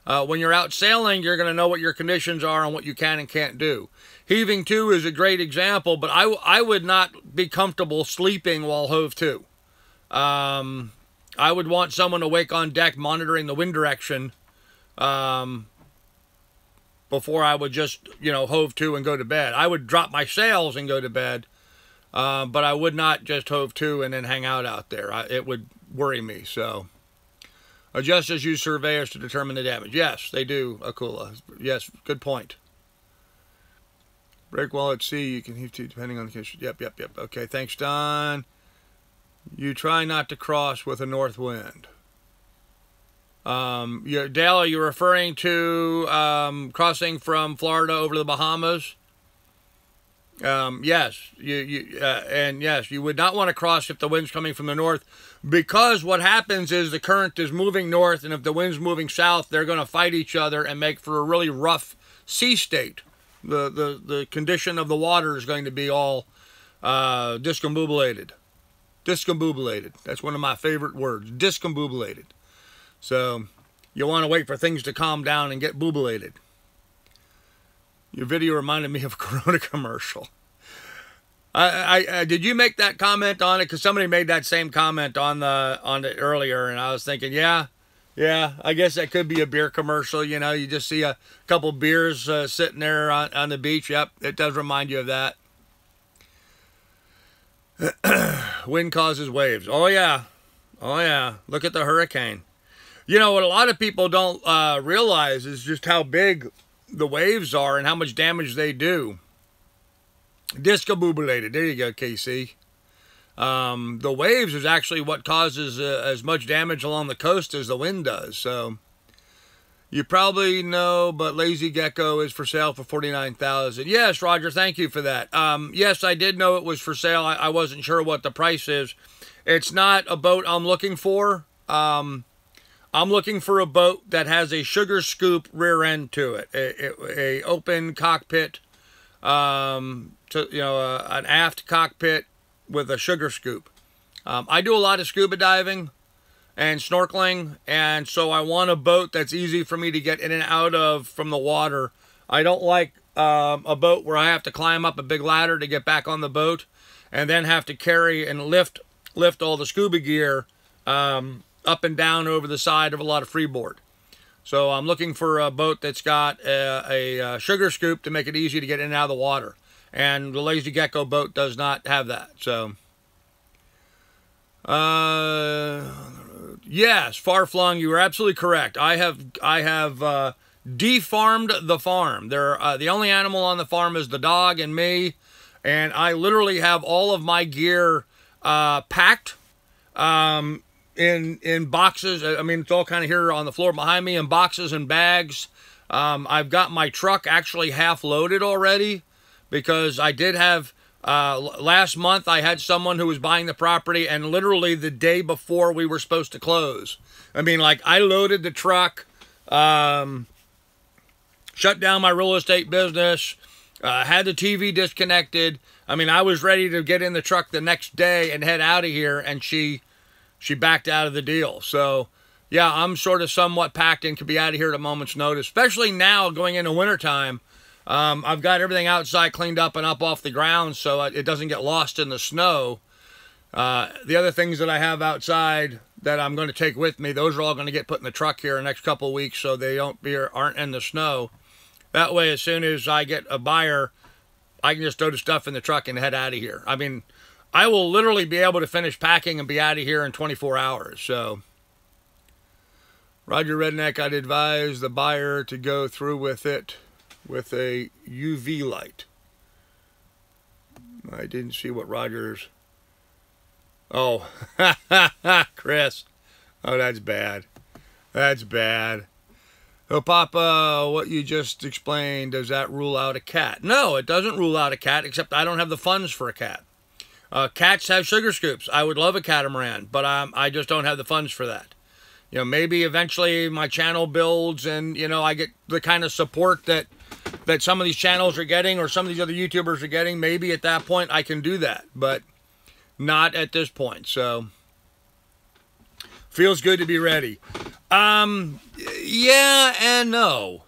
when you're out sailing, you're going to know what your conditions are and what you can and can't do. Heaving to is a great example, but I would not be comfortable sleeping while hove to. I would want someone awake on deck monitoring the wind direction before I would just, hove to and go to bed. I would drop my sails and go to bed, but I would not just hove to and then hang out there. It would worry me, so. Adjusters use surveyors to determine the damage. Yes, they do, Akula. Yes, good point. Break while at sea, you can heave to depending on the condition. Yep. Okay, thanks, Don. You try not to cross with a north wind. Dale, are you referring to crossing from Florida over to the Bahamas? Yes, yes, you would not want to cross if the wind's coming from the north, because what happens is the current is moving north, and if the wind's moving south, they're going to fight each other and make for a really rough sea state. The condition of the water is going to be all discombobulated. Discombobulated. That's one of my favorite words. Discombobulated. So you want to wait for things to calm down and get boobulated. Your video reminded me of a Corona commercial. Did you make that comment on it? Because somebody made that same comment on it earlier, and I was thinking, yeah, I guess that could be a beer commercial. You just see a couple beers sitting there on the beach. Yep, it does remind you of that. Wind causes waves. Oh yeah. Look at the hurricane. What a lot of people don't realize is just how big the waves are and how much damage they do. Discombobulated. There you go, KC. The waves is actually what causes as much damage along the coast as the wind does. So you probably know, but Lazy Gecko is for sale for $49,000. Yes, Roger, thank you for that. Yes, I did know it was for sale. I wasn't sure what the price is. It's not a boat I'm looking for. I'm looking for a boat that has a sugar scoop rear end to it, a open cockpit, an aft cockpit with a sugar scoop. I do a lot of scuba diving and snorkeling, and so I want a boat that's easy for me to get in and out of from the water. I don't like a boat where I have to climb up a big ladder to get back on the boat and then have to carry and lift all the scuba gear up and down over the side of a lot of freeboard. So I'm looking for a boat that's got a sugar scoop to make it easy to get in and out of the water. And the Lazy Gecko boat does not have that. So, yes, far-flung, you are absolutely correct. I have de-farmed the farm. The only animal on the farm is the dog and me. And I literally have all of my gear packed in boxes. I mean, it's all kind of here on the floor behind me in boxes and bags. I've got my truck actually half loaded already because I did have, last month I had someone who was buying the property, and literally the day before we were supposed to close. I mean, like, I loaded the truck, shut down my real estate business, had the TV disconnected. I mean, I was ready to get in the truck the next day and head out of here, and she backed out of the deal. So, yeah, I'm sort of somewhat packed and could be out of here at a moment's notice, especially now going into wintertime. I've got everything outside cleaned up and up off the ground so it doesn't get lost in the snow. The other things that I have outside that I'm going to take with me, those are all going to get put in the truck here in the next couple of weeks so they aren't in the snow. That way, as soon as I get a buyer, I can just throw the stuff in the truck and head out of here. I mean, I will literally be able to finish packing and be out of here in 24 hours. So, Roger Redneck, I'd advise the buyer to go through with it with a UV light. I didn't see what Roger's... Oh, Chris. Oh, that's bad. That's bad. Oh, Papa, what you just explained, does that rule out a cat? No, it doesn't rule out a cat, except I don't have the funds for a cat. Cats have sugar scoops. I would love a catamaran, but I just don't have the funds for that. You know, maybe eventually my channel builds and, you know, I get the kind of support that some of these channels are getting or some of these other YouTubers are getting. Maybe at that point I can do that, but not at this point. So, feels good to be ready. Yeah and no.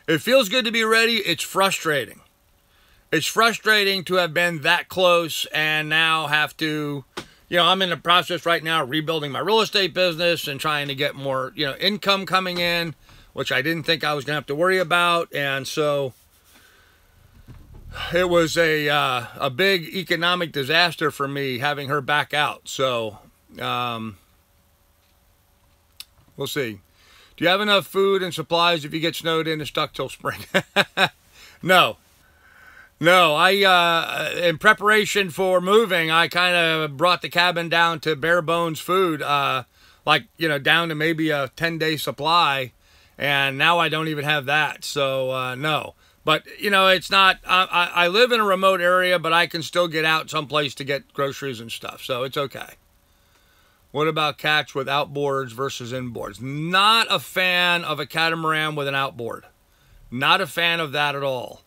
It feels good to be ready. It's frustrating. It's frustrating to have been that close and now have to, you know, I'm in the process right now of rebuilding my real estate business and trying to get more, you know, income coming in, which I didn't think I was going to have to worry about. And so it was a big economic disaster for me having her back out. So we'll see. Do you have enough food and supplies if you get snowed in and stuck till spring? No. No, in preparation for moving, I kind of brought the cabin down to bare bones food, like, you know, down to maybe a 10-day supply, and now I don't even have that, so, no. But, you know, it's not, I live in a remote area, but I can still get out someplace to get groceries and stuff, so it's okay. What about cats with outboards versus inboards? Not a fan of a catamaran with an outboard. Not a fan of that at all.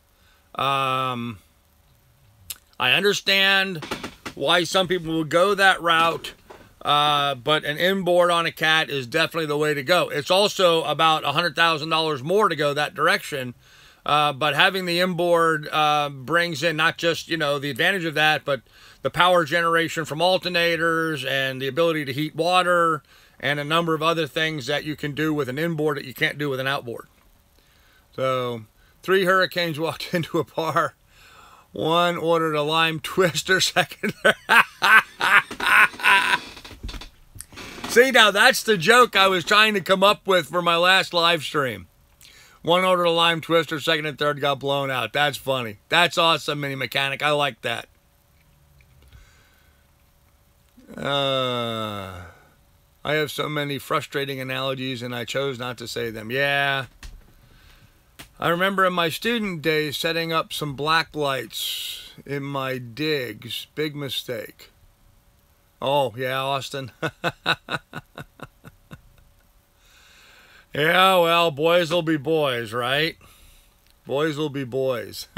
I understand why some people would go that route, but an inboard on a cat is definitely the way to go. It's also about $100,000 more to go that direction, but having the inboard brings in not just, you know, the advantage of that, but the power generation from alternators and the ability to heat water and a number of other things that you can do with an inboard that you can't do with an outboard. So 3 hurricanes walked into a bar. One ordered a lime twister, second. See, now that's the joke I was trying to come up with for my last live stream. One ordered a lime twister, second and third got blown out. That's funny. That's awesome, Mini Mechanic. I like that. I have so many frustrating analogies and I chose not to say them. Yeah. I remember in my student days setting up some black lights in my digs. Big mistake. Oh, yeah, Austin. Yeah, well, boys will be boys, right? Boys will be boys.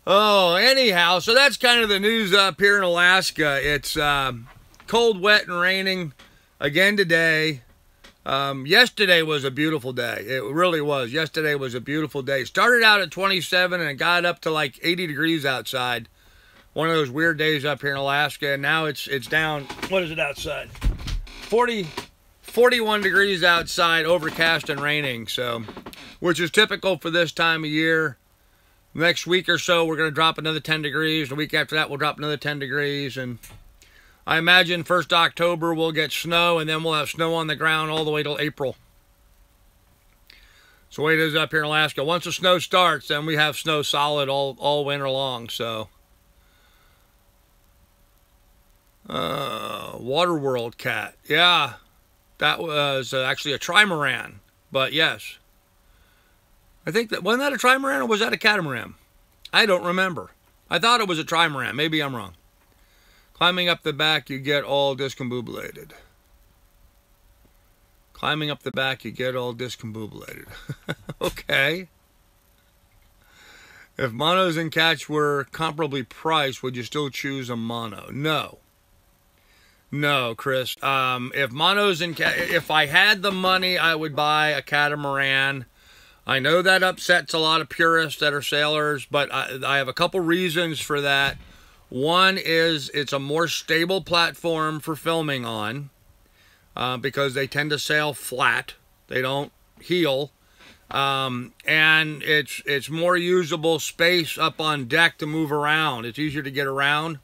Oh, anyhow, so that's kind of the news up here in Alaska. It's cold, wet, and raining again today. Yesterday was a beautiful day. It really was. Yesterday was a beautiful day. Started out at 27 and it got up to like 80 degrees outside. One of those weird days up here in Alaska. And now it's down, what is it outside? 41 degrees outside, overcast and raining. So, which is typical for this time of year. Next week or so, we're going to drop another 10 degrees. The week after that, we'll drop another 10 degrees. And I imagine 1st October we'll get snow, and then we'll have snow on the ground all the way till April. So the way it is up here in Alaska. Once the snow starts, then we have snow solid all winter long. So, Waterworld cat. Yeah, that was actually a trimaran. But yes, I think that, wasn't that a trimaran or was that a catamaran? I don't remember. I thought it was a trimaran. Maybe I'm wrong. Climbing up the back, you get all discombobulated. Climbing up the back, you get all discombobulated. Okay. If monos and cats were comparably priced, would you still choose a mono? No. No, Chris. If monos and if I had the money, I would buy a catamaran. I know that upsets a lot of purists that are sailors, but I have a couple reasons for that. One is it's a more stable platform for filming on because they tend to sail flat. They don't heel. And it's more usable space up on deck to move around. It's easier to get around.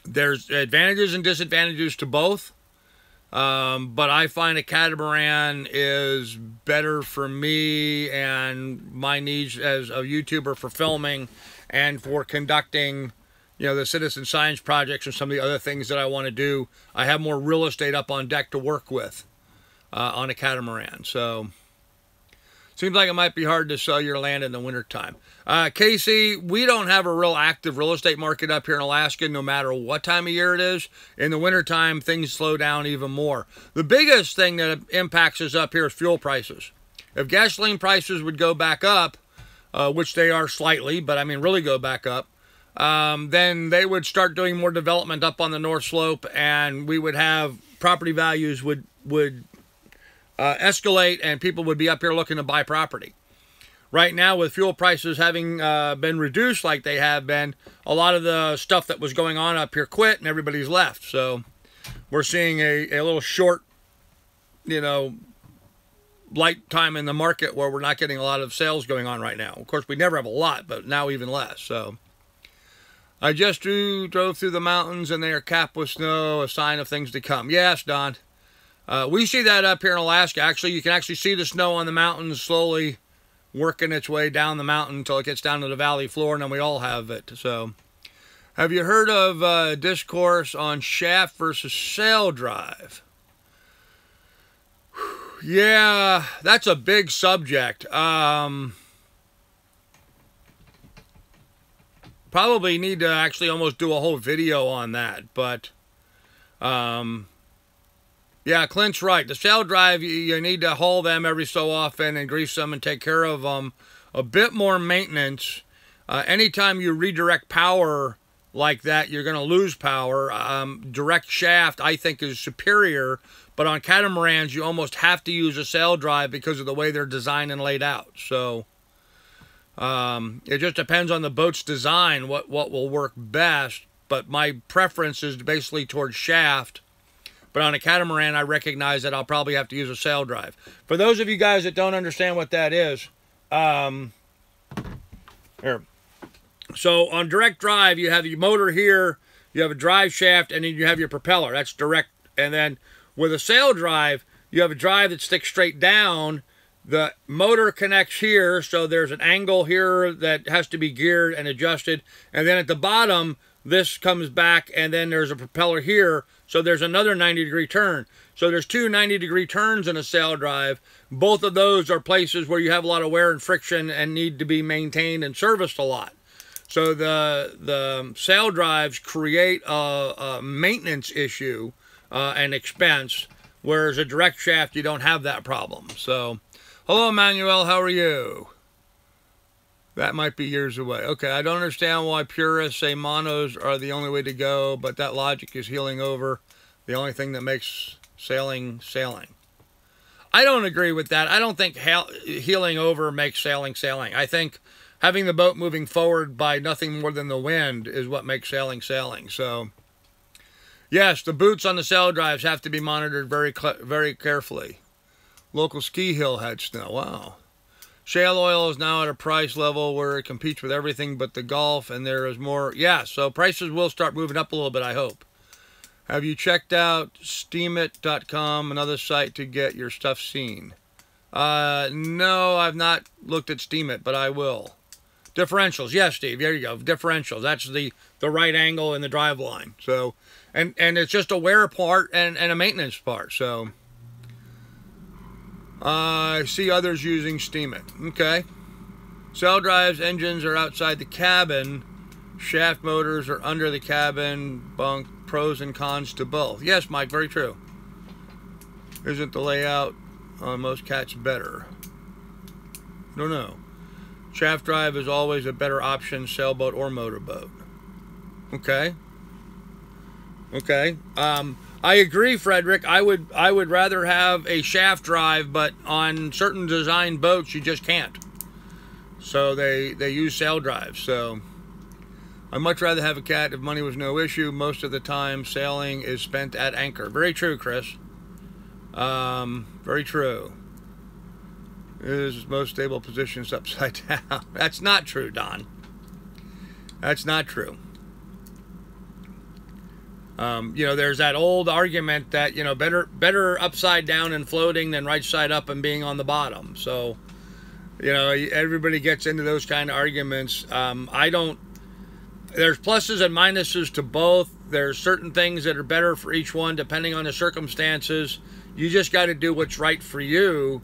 There's advantages and disadvantages to both. But I find a catamaran is better for me and my needs as a YouTuber for filming and for conducting, you know, the citizen science projects and some of the other things that I want to do. I have more real estate up on deck to work with on a catamaran. So Seems like it might be hard to sell your land in the wintertime. Casey, we don't have a real active real estate market up here in Alaska, no matter what time of year it is. In the wintertime, things slow down even more. The biggest thing that impacts us up here is fuel prices. If gasoline prices would go back up, which they are slightly, but I mean really go back up, then they would start doing more development up on the North Slope, and we would have property values would escalate, and people would be up here looking to buy property. Right now, with fuel prices having been reduced like they have been, a lot of the stuff that was going on up here quit, and everybody's left. So we're seeing a little short, you know, light time in the market where we're not getting a lot of sales going on right now. Of course, we never have a lot, but now even less. So I just drove through the mountains, and they are capped with snow, a sign of things to come. Yes, Don. We see that up here in Alaska. Actually, you can actually see the snow on the mountains slowly working its way down the mountain until it gets down to the valley floor, and then we all have it. So, have you heard of discourse on shaft versus sail drive? Yeah, that's a big subject. Probably need to actually almost do a whole video on that, but yeah, Clint's right. The sail drive, you need to haul them every so often and grease them and take care of them. A bit more maintenance. Anytime you redirect power like that, you're going to lose power. Direct shaft, I think, is superior. But on catamarans, you almost have to use a sail drive because of the way they're designed and laid out. So it just depends on the boat's design, what will work best. But my preference is basically towards shaft. But on a catamaran, I recognize that I'll probably have to use a sail drive. For those of you guys that don't understand what that is, here. So on direct drive, you have your motor here, you have a drive shaft, and then you have your propeller. That's direct. And then with a sail drive, you have a drive that sticks straight down. The motor connects here, so there's an angle here that has to be geared and adjusted. And then at the bottom, this comes back, and then there's a propeller here, so there's another 90-degree turn. So there's two 90-degree turns in a sail drive. Both of those are places where you have a lot of wear and friction and need to be maintained and serviced a lot. So the sail drives create a maintenance issue and expense, whereas a direct shaft, you don't have that problem. So, hello, Emmanuel, how are you? That might be years away. Okay, I don't understand why purists say monos are the only way to go, but that logic is heeling over. The only thing that makes sailing. I don't agree with that. I don't think heeling over makes sailing. I think having the boat moving forward by nothing more than the wind is what makes sailing. So, yes, the boots on the sail drives have to be monitored very carefully. Local ski hill had snow. Wow. Shale oil is now at a price level where it competes with everything but the Gulf, and there is more. Yeah, so prices will start moving up a little bit, I hope. Have you checked out steamit.com, another site to get your stuff seen? No, I've not looked at Steamit, but I will. Differentials. Yes, Steve, there you go. Differentials. That's the right angle in the drive line. So, and it's just a wear part and a maintenance part, so I see others using Steamit. Okay. Sail drives, engines are outside the cabin. Shaft motors are under the cabin. Bunk. Pros and cons to both. Yes, Mike, very true. Isn't the layout on most cats better? Don't know. Shaft drive is always a better option, sailboat or motorboat. Okay. Okay. I agree, Frederick. I would rather have a shaft drive, but on certain design boats you just can't. So they use sail drives. So I'd much rather have a cat if money was no issue. Most of the time sailing is spent at anchor. Very true, Chris. Very true. It is most stable positions upside down. That's not true, Don. That's not true. You know, there's that old argument that, you know, better upside down and floating than right side up and being on the bottom. So, you know, everybody gets into those kind of arguments. I don't. There's pluses and minuses to both. There's certain things that are better for each one depending on the circumstances. You just got to do what's right for you.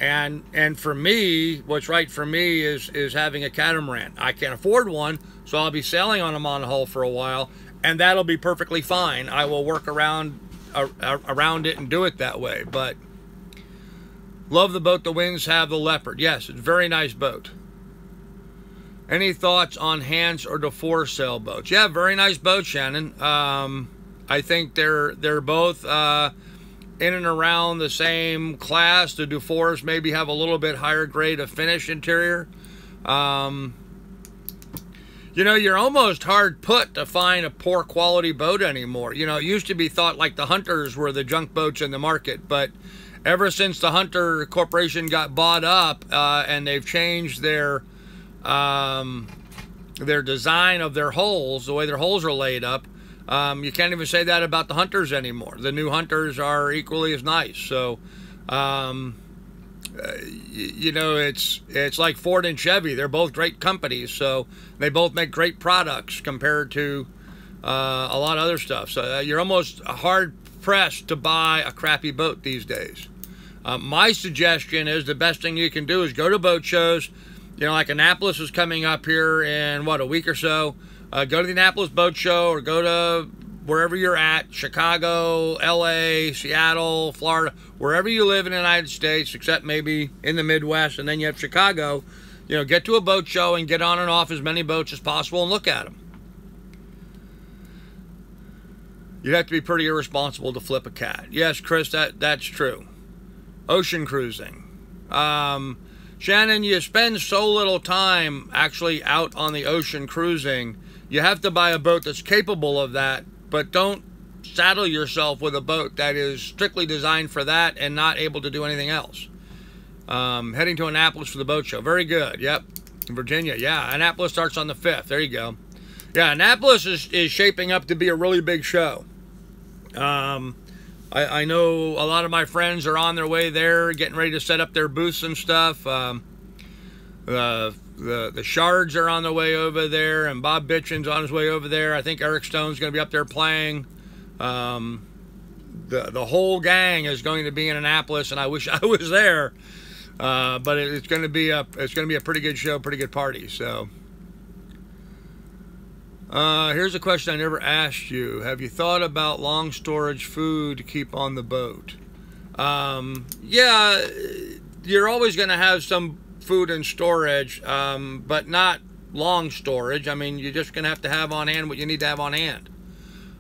And for me, what's right for me is having a catamaran. I can't afford one, so I'll be sailing on a monohull for a while, and that'll be perfectly fine. I will work around it and do it that way. But love the boat the winds have, the Leopard. Yes, it's a very nice boat. Any thoughts on Hans or DeFore sailboats? Yeah, very nice boat, Shannon. I think they're both in and around the same class. The DeFores maybe have a little bit higher grade of finish interior. You know, you're almost hard put to find a poor quality boat anymore. You know, it used to be thought like the Hunters were the junk boats in the market, but ever since the Hunter Corporation got bought up and they've changed their design of their hulls, the way their hulls are laid up, you can't even say that about the Hunters anymore. The new Hunters are equally as nice. So, you know, it's like Ford and Chevy. They're both great companies, so they both make great products compared to a lot of other stuff. So you're almost hard pressed to buy a crappy boat these days. My suggestion is the best thing you can do is go to boat shows. You know, like Annapolis is coming up here in, what, a week or so. Go to the Annapolis Boat Show or go to wherever you're at, Chicago, LA, Seattle, Florida, wherever you live in the United States, except maybe in the Midwest, and then you have Chicago. You know, get to a boat show and get on and off as many boats as possible and look at them. You'd have to be pretty irresponsible to flip a cat. Yes, Chris, that's true. Ocean cruising. Shannon, you spend so little time actually out on the ocean cruising. You have to buy a boat that's capable of that, but don't saddle yourself with a boat that is strictly designed for that and not able to do anything else. Heading to Annapolis for the boat show. Very good. Yep. Virginia. Yeah. Annapolis starts on the 5th. There you go. Yeah. Annapolis is shaping up to be a really big show. I know a lot of my friends are on their way there, getting ready to set up their booths and stuff. The Shards are on their way over there, and Bob Bitchin's on his way over there. I think Eric Stone's going to be up there playing. The whole gang is going to be in Annapolis, and I wish I was there. But it's going to be a pretty good show, pretty good party. So. Here's a question I never asked you. Have you thought about long storage food to keep on the boat? Yeah, you're always going to have some food in storage, but not long storage. I mean, you're just going to have on hand what you need to have on hand.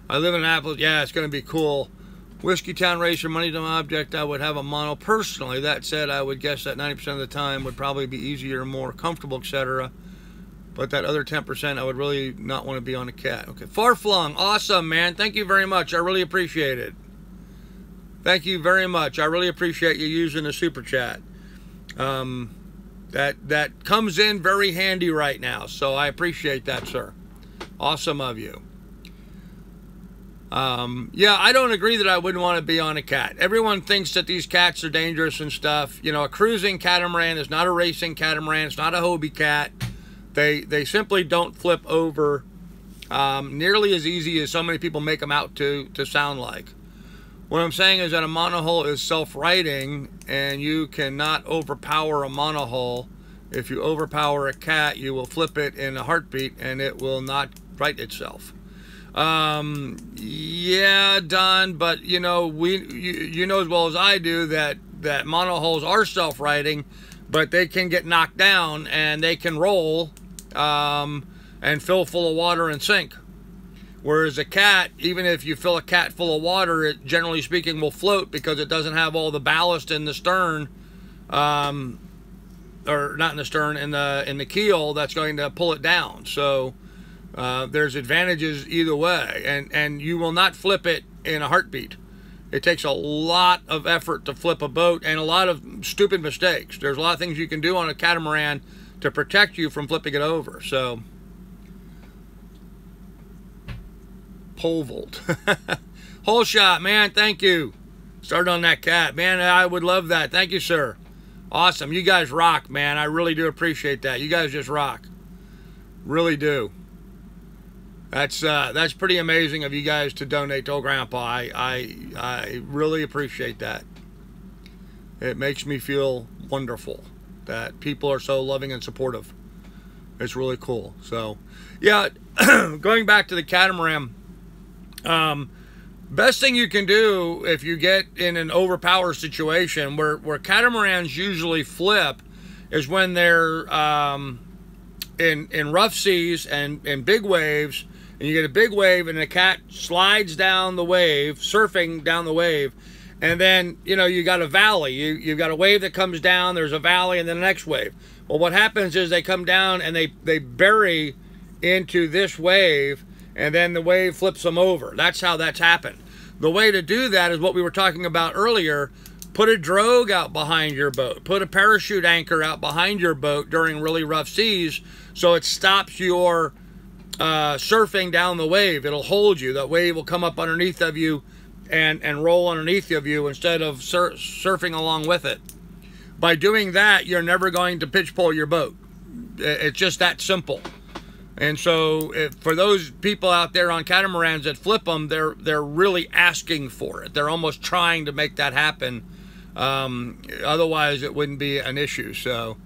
I live in Annapolis. Yeah, it's going to be cool. Whiskey Town Racer, money to my object, I would have a mono personally. That said, I would guess that 90% of the time would probably be easier, more comfortable, etc. But that other 10%, I would really not want to be on a cat. Okay, Far Flung, awesome, man. Thank you very much. I really appreciate it. Thank you very much. I really appreciate you using the super chat. That comes in very handy right now, so I appreciate that, sir. Awesome of you. Yeah, I don't agree that I wouldn't want to be on a cat. Everyone thinks that these cats are dangerous and stuff. You know, a cruising catamaran is not a racing catamaran. It's not a Hobie cat. They simply don't flip over nearly as easy as so many people make them out to sound like. What I'm saying is that a monohull is self-righting, and you cannot overpower a monohull. If you overpower a cat, you will flip it in a heartbeat, and it will not right itself. Yeah, Don, but you know, you know as well as I do that monohulls are self-righting, but they can get knocked down and they can roll and fill full of water and sink. Whereas a cat, even if you fill a cat full of water, it generally speaking will float because it doesn't have all the ballast in the stern, or not in the stern, in the keel that's going to pull it down. So there's advantages either way, and you will not flip it in a heartbeat. It takes a lot of effort to flip a boat and a lot of stupid mistakes. There's a lot of things you can do on a catamaran to protect you from flipping it over. So, pole vault. Whole shot, man, thank you. Started on that cat. Man, I would love that. Thank you, sir. Awesome. You guys rock, man. I really do appreciate that. You guys just rock. Really do. That's pretty amazing of you guys to donate to old Grandpa. I really appreciate that. It makes me feel wonderful that people are so loving and supportive. It's really cool. So, yeah, going back to the catamaran, best thing you can do if you get in an overpower situation where catamarans usually flip is when they're in rough seas and big waves, and you get a big wave and the cat slides down the wave, surfing down the wave, and then, you know, you got a valley. You've got a wave that comes down, there's a valley, and then the next wave. Well, what happens is they come down and they bury into this wave, and then the wave flips them over. That's how that's happened. The way to do that is what we were talking about earlier. Put a drogue out behind your boat. Put a parachute anchor out behind your boat during really rough seas so it stops your surfing down the wave. It'll hold you. That wave will come up underneath of you and roll underneath of you instead of surfing along with it. By doing that, you're never going to pitch pull your boat. It's just that simple. And so for those people out there on catamarans that flip them, they're really asking for it. They're almost trying to make that happen. Otherwise, it wouldn't be an issue. So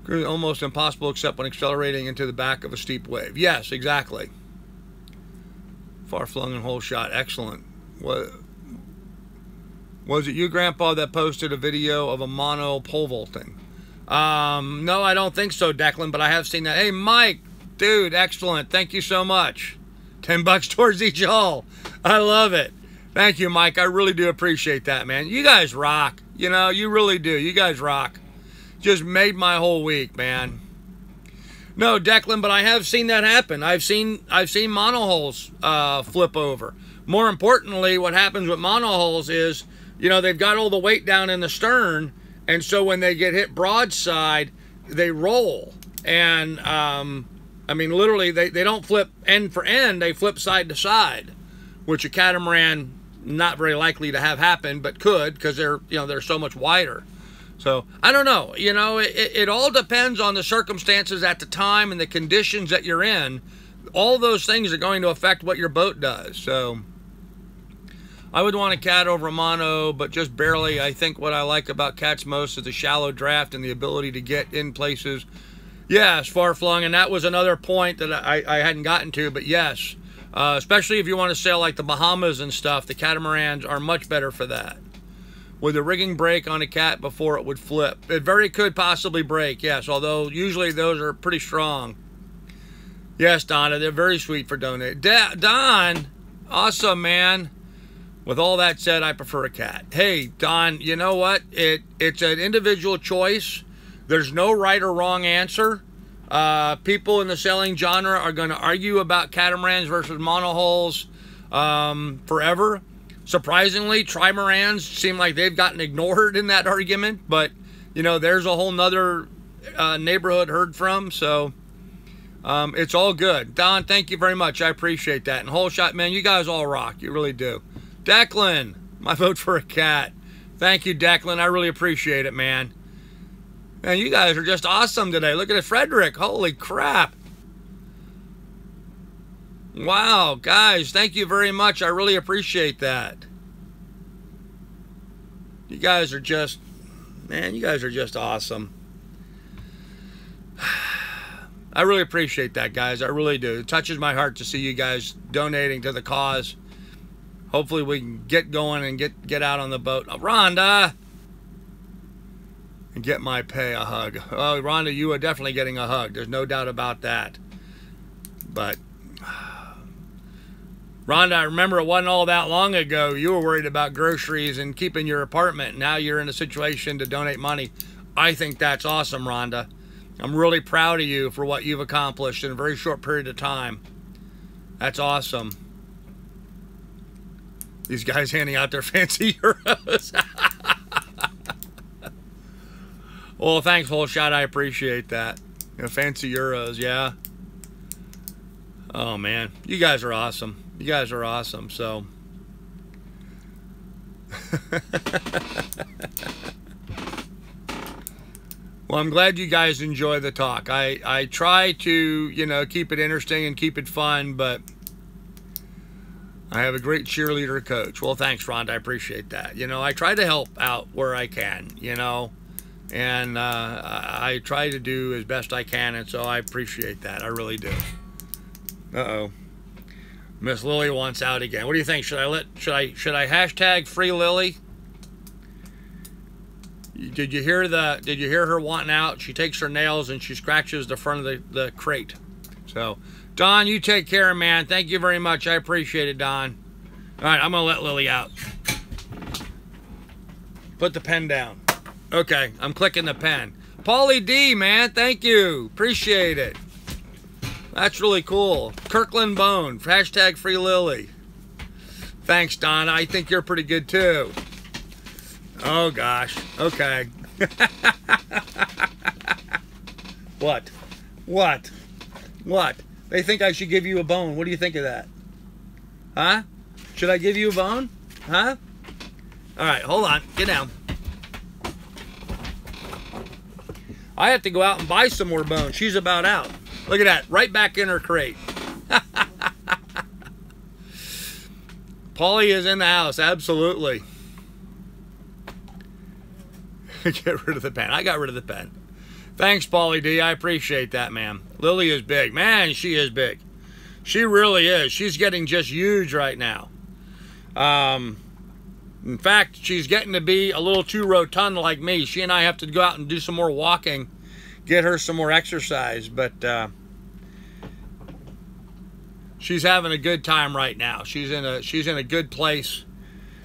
almost impossible except when accelerating into the back of a steep wave. Yes, exactly. Far flung and whole shot. Excellent. What was it you, Grandpa, that posted a video of a mono pole vaulting? No, I don't think so, Declan, but I have seen that. Hey, Mike, dude, excellent. Thank you so much. $10 towards each hull. I love it. Thank you, Mike. I really do appreciate that, man. You guys rock. You know, you really do. You guys rock. Just made my whole week, man. No, Declan, but I have seen that happen. I've seen monohulls flip over. More importantly, what happens with monohulls is, you know, they've got all the weight down in the stern, and so when they get hit broadside, they roll. And, I mean, literally, they don't flip end for end, they flip side to side, which a catamaran, not very likely to have happen, but could, because they're, you know, they're so much wider. So, I don't know. You know, it all depends on the circumstances at the time and the conditions that you're in. All those things are going to affect what your boat does. So, I would want a cat over a mono, but just barely. I think what I like about cats most is the shallow draft and the ability to get in places. Yes, far flung, and that was another point that I hadn't gotten to, but yes. Especially if you want to sail like the Bahamas and stuff, the catamarans are much better for that. Would the rigging break on a cat before it would flip? It very could possibly break, yes, although usually those are pretty strong. Yes, Donna, they're very sweet for donating. Don, awesome, man. With all that said, I prefer a cat. Hey, Don, you know what? It's an individual choice. There's no right or wrong answer. People in the sailing genre are going to argue about catamarans versus monohulls forever. Surprisingly, trimarans seem like they've gotten ignored in that argument, but, you know, there's a whole nother neighborhood heard from, so it's all good. Don, thank you very much. I appreciate that. And whole shot, man, you guys all rock. You really do. Declan, my vote for a cat. Thank you, Declan. I really appreciate it, man. Man, you guys are just awesome today. Look at it, Frederick. Holy crap. Wow, guys, thank you very much. I really appreciate that. You guys are just, man, you guys are just awesome. I really appreciate that, guys. I really do. It touches my heart to see you guys donating to the cause. Hopefully we can get going and get out on the boat. Oh, Rhonda! And get my pay a hug. Oh, Rhonda, you are definitely getting a hug. There's no doubt about that. But Rhonda, I remember it wasn't all that long ago. You were worried about groceries and keeping your apartment. Now you're in a situation to donate money. I think that's awesome, Rhonda. I'm really proud of you for what you've accomplished in a very short period of time. That's awesome. These guys handing out their fancy euros. Well, thanks, whole shot. I appreciate that. You know, fancy euros, yeah. Oh, man. You guys are awesome. You guys are awesome, so. Well, I'm glad you guys enjoy the talk. I try to, you know, keep it interesting and keep it fun, but I have a great cheerleader coach. Well, thanks, Rhonda. I appreciate that. You know, I try to help out where I can, you know. And I try to do as best I can, and so I appreciate that. I really do. Uh-oh. Miss Lily wants out again. What do you think? Should I hashtag free Lily? Did you hear her wanting out? She takes her nails and she scratches the front of the crate. So, Don, you take care, man. Thank you very much. I appreciate it, Don. All right, I'm gonna let Lily out. Put the pen down. Okay, I'm clicking the pen. Paulie D, man, thank you. Appreciate it. That's really cool. Kirkland Bone, hashtag free Lily. Thanks, Don. I think you're pretty good too. Oh gosh. Okay. What? What? What? They think I should give you a bone. What do you think of that? Huh? Should I give you a bone? Huh? All right, hold on. Get down. I have to go out and buy some more bones. She's about out. Look at that. Right back in her crate. Paulie is in the house. Absolutely. Get rid of the pen. I got rid of the pen. Thanks, Paulie D. I appreciate that, man. Lily is big. Man, she is big. She really is. She's getting just huge right now. In fact, she's getting to be a little too rotund like me. She and I have to go out and do some more walking, get her some more exercise, but she's having a good time right now. She's in a good place.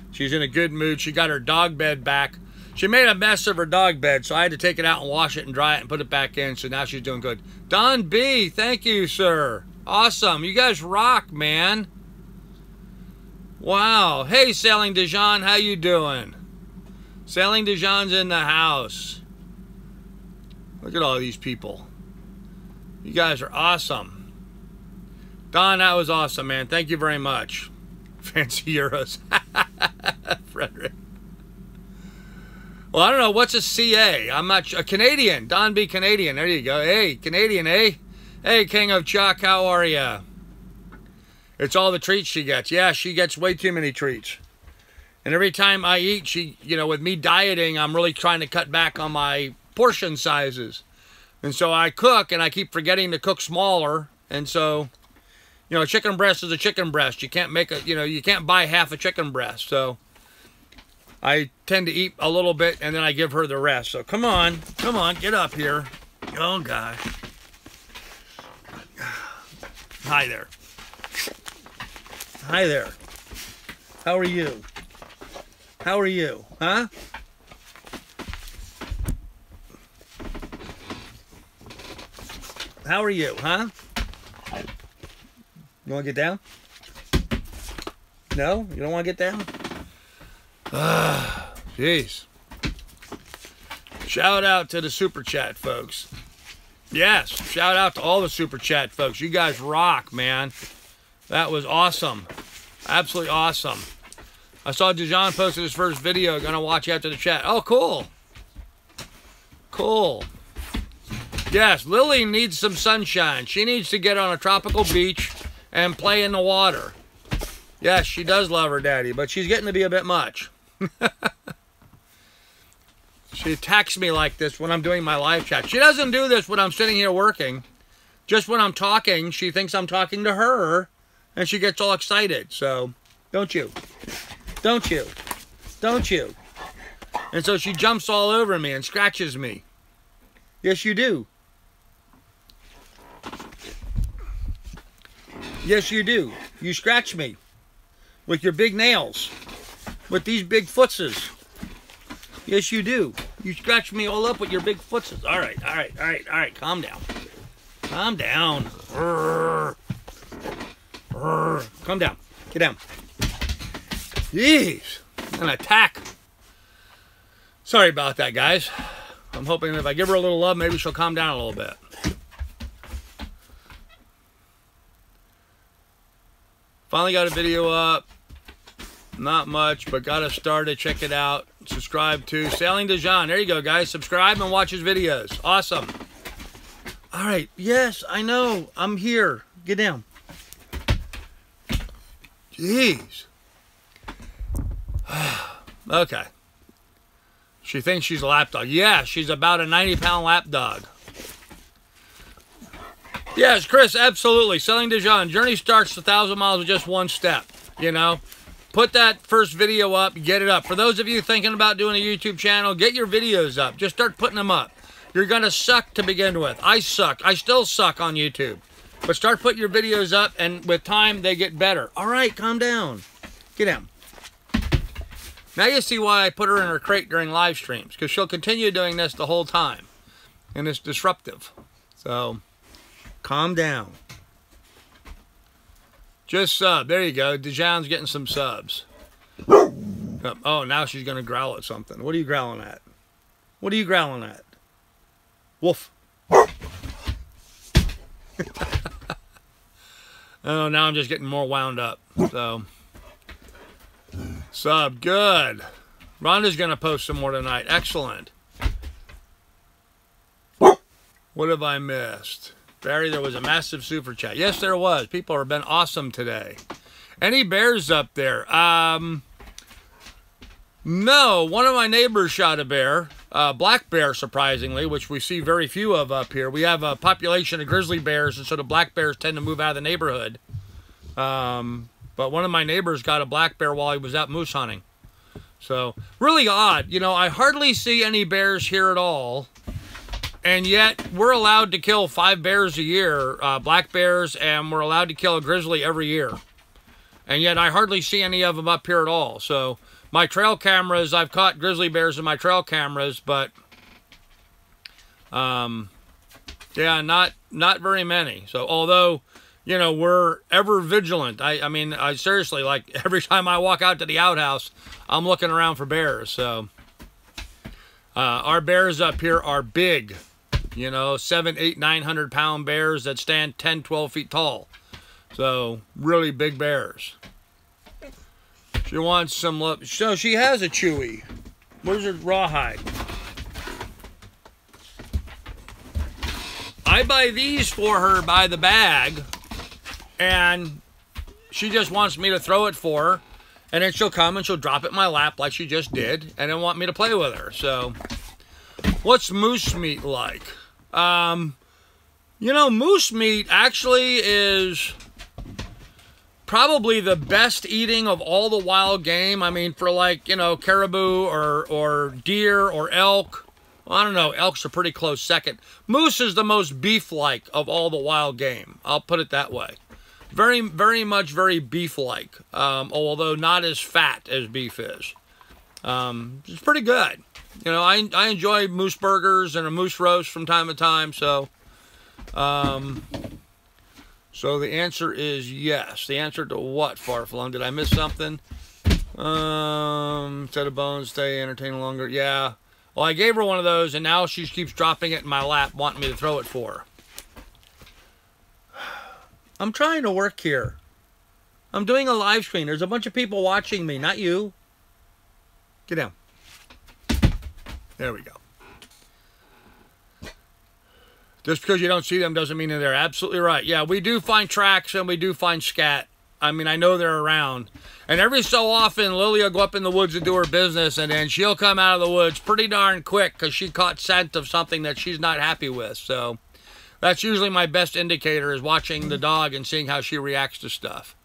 She's in a good mood. She got her dog bed back. She made a mess of her dog bed, so I had to take it out and wash it and dry it and put it back in, so now she's doing good. Don B, thank you, sir. Awesome. You guys rock, man. Wow. Hey, Sailing Dijon, how you doing? Sailing Dijon's in the house. Look at all these people. You guys are awesome. Don, that was awesome, man. Thank you very much. Fancy euros. Frederick. Well, I don't know. What's a CA? I'm not a Canadian. Don B. Canadian. There you go. Hey, Canadian, eh? Hey, King of Chuck, how are ya? It's all the treats she gets. Yeah, she gets way too many treats. And every time I eat, she, you know, with me dieting, I'm really trying to cut back on my portion sizes. And so I cook, and I keep forgetting to cook smaller. And so, you know, a chicken breast is a chicken breast. You can't make a, you know, you can't buy half a chicken breast. So I tend to eat a little bit, and then I give her the rest. So come on, get up here. Oh, gosh. Hi there. Hi there. How are you? How are you? Huh? How are you? Huh? You want to get down? No? You don't want to get down? Jeez. Shout out to the Super Chat folks. Yes, shout out to all the Super Chat folks. You guys rock, man. That was awesome. Absolutely awesome. I saw Dijon posted his first video. Gonna watch after the chat. Oh, cool. Cool. Yes, Lily needs some sunshine. She needs to get on a tropical beach and play in the water. Yes, she does love her daddy, but she's getting to be a bit much. She attacks me like this when I'm doing my live chat. She doesn't do this when I'm sitting here working. Just when I'm talking, she thinks I'm talking to her, and she gets all excited. So, don't you? Don't you? Don't you? And so she jumps all over me and scratches me. Yes, you do. Yes, you do. You scratch me with your big nails, with these big footses. Yes, you do. You scratch me all up with your big footses. All right, all right, all right, all right. Calm down. Calm down. Calm down. Get down. Jeez. An attack. Sorry about that, guys. I'm hoping if I give her a little love, maybe she'll calm down a little bit. Finally got a video up. Not much, but got it started. Check it out. Subscribe to Sailing Dijon. There you go, guys. Subscribe and watch his videos. Awesome. All right. Yes, I know. I'm here. Get down. Jeez. Okay. She thinks she's a lap dog. Yeah, she's about a 90-pound lap dog. Yes, Chris, absolutely. Selling Dijon. Journey starts 1,000 miles with just one step, you know. Put that first video up, get it up. For those of you thinking about doing a YouTube channel, get your videos up. Just start putting them up. You're going to suck to begin with. I sucked. I still suck on YouTube. But start putting your videos up, and with time, they get better. All right, calm down. Get down. Now you see why I put her in her crate during live streams, because she'll continue doing this the whole time. And it's disruptive. So, calm down. Just sub. There you go. Dijon's getting some subs. Oh, now she's going to growl at something. What are you growling at? What are you growling at? Woof. Oh, now I'm just getting more wound up. So, sub. Good. Rhonda's going to post some more tonight. Excellent. What have I missed? Barry, there was a massive super chat. Yes, there was. People have been awesome today. Any bears up there? No. One of my neighbors shot a bear. Black bear, surprisingly, which we see very few of up here. We have a population of grizzly bears, and so the black bears tend to move out of the neighborhood. But one of my neighbors got a black bear while he was out moose hunting. So, really odd. You know, I hardly see any bears here at all. And yet, we're allowed to kill 5 bears a year, black bears, and we're allowed to kill a grizzly every year. And yet, I hardly see any of them up here at all. So, my trail cameras, I've caught grizzly bears in my trail cameras, but, yeah, not very many. So, although, you know, we're ever vigilant. I mean, I seriously, like, every time I walk out to the outhouse, I'm looking around for bears. So, our bears up here are big. You know, 700, 800, 900 pound bears that stand 10, 12 feet tall. So, really big bears. She wants some love. So, she has a Chewy. Where's her rawhide? I buy these for her by the bag. And she just wants me to throw it for her. And then she'll come and she'll drop it in my lap like she just did. And then want me to play with her. So, what's moose meat like? You know, moose meat actually is probably the best eating of all the wild game. I mean, for like, you know, caribou or deer or elk. Well, I don't know. Elks are pretty close second. Moose is the most beef-like of all the wild game. I'll put it that way. Very, very much very beef-like. Although not as fat as beef is. It's pretty good. You know, I enjoy moose burgers and a moose roast from time to time, so the answer is yes. The answer to what, Farfalung? Did I miss something? Set of bones, stay entertaining longer. Yeah. Well, I gave her one of those, and now she keeps dropping it in my lap, wanting me to throw it for her. I'm trying to work here. I'm doing a live stream. There's a bunch of people watching me, not you. Get down. There we go. Just because you don't see them doesn't mean that they're absolutely right. Yeah, we do find tracks and we do find scat. I mean, I know they're around. And every so often, Lily will go up in the woods and do her business, and then she'll come out of the woods pretty darn quick because she caught scent of something that she's not happy with. So that's usually my best indicator, is watching the dog and seeing how she reacts to stuff.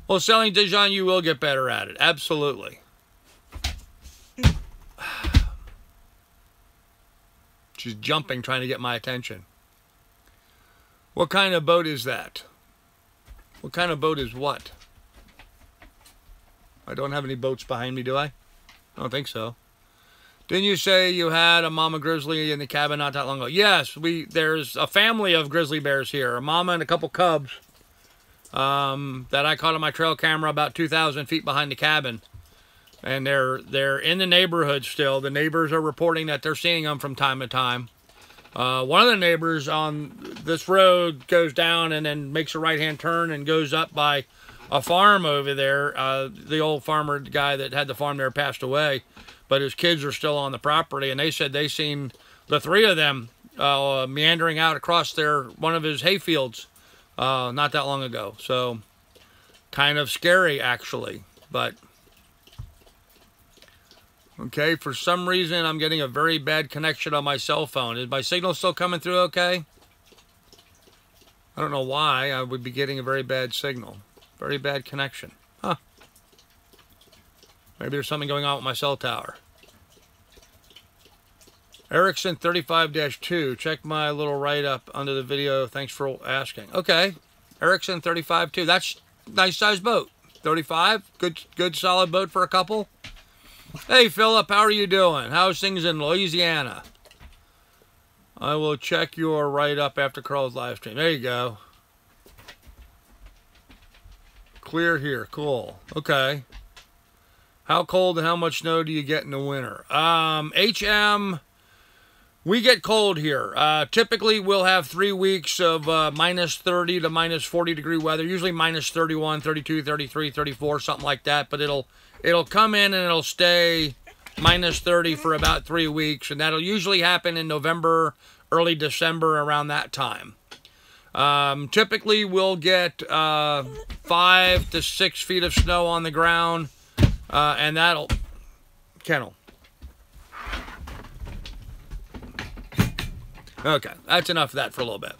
Well, selling Dijon, you will get better at it. Absolutely. She's jumping, trying to get my attention. What kind of boat is that? What kind of boat is what? I don't have any boats behind me, do I? I don't think so. Didn't you say you had a mama grizzly in the cabin not that long ago? Yes, there's a family of grizzly bears here. A mama and a couple cubs. That I caught on my trail camera about 2,000 feet behind the cabin. And they're in the neighborhood still. The neighbors are reporting that they're seeing them from time to time. One of the neighbors on this road goes down and then makes a right-hand turn and goes up by a farm over there. The old farmer guy that had the farm there passed away, but his kids are still on the property, and they said they seen the 3 of them meandering out across one of his hay fields not that long ago. So kind of scary, actually, but Okay, for some reason, I'm getting a very bad connection on my cell phone. Is my signal still coming through okay? I don't know why I would be getting a very bad signal. Very bad connection. Huh. Maybe there's something going on with my cell tower. Ericsson 35-2. Check my little write-up under the video. Thanks for asking. Okay. Ericsson 35-2. That's a nice size boat. 35. Good solid boat for a couple. Hey, Philip. How are you doing? How's things in Louisiana? I will check your write-up after Carl's live stream. There you go. Clear here. Cool. Okay. How cold and how much snow do you get in the winter? HM... We get cold here. Typically, we'll have 3 weeks of minus 30 to minus 40 degree weather. Usually minus 31, 32, 33, 34, something like that. But it'll come in and it'll stay minus 30 for about 3 weeks. And that'll usually happen in November, early December, around that time. Typically, we'll get 5 to 6 feet of snow on the ground. And that'll... Kennel. Okay, that's enough of that for a little bit.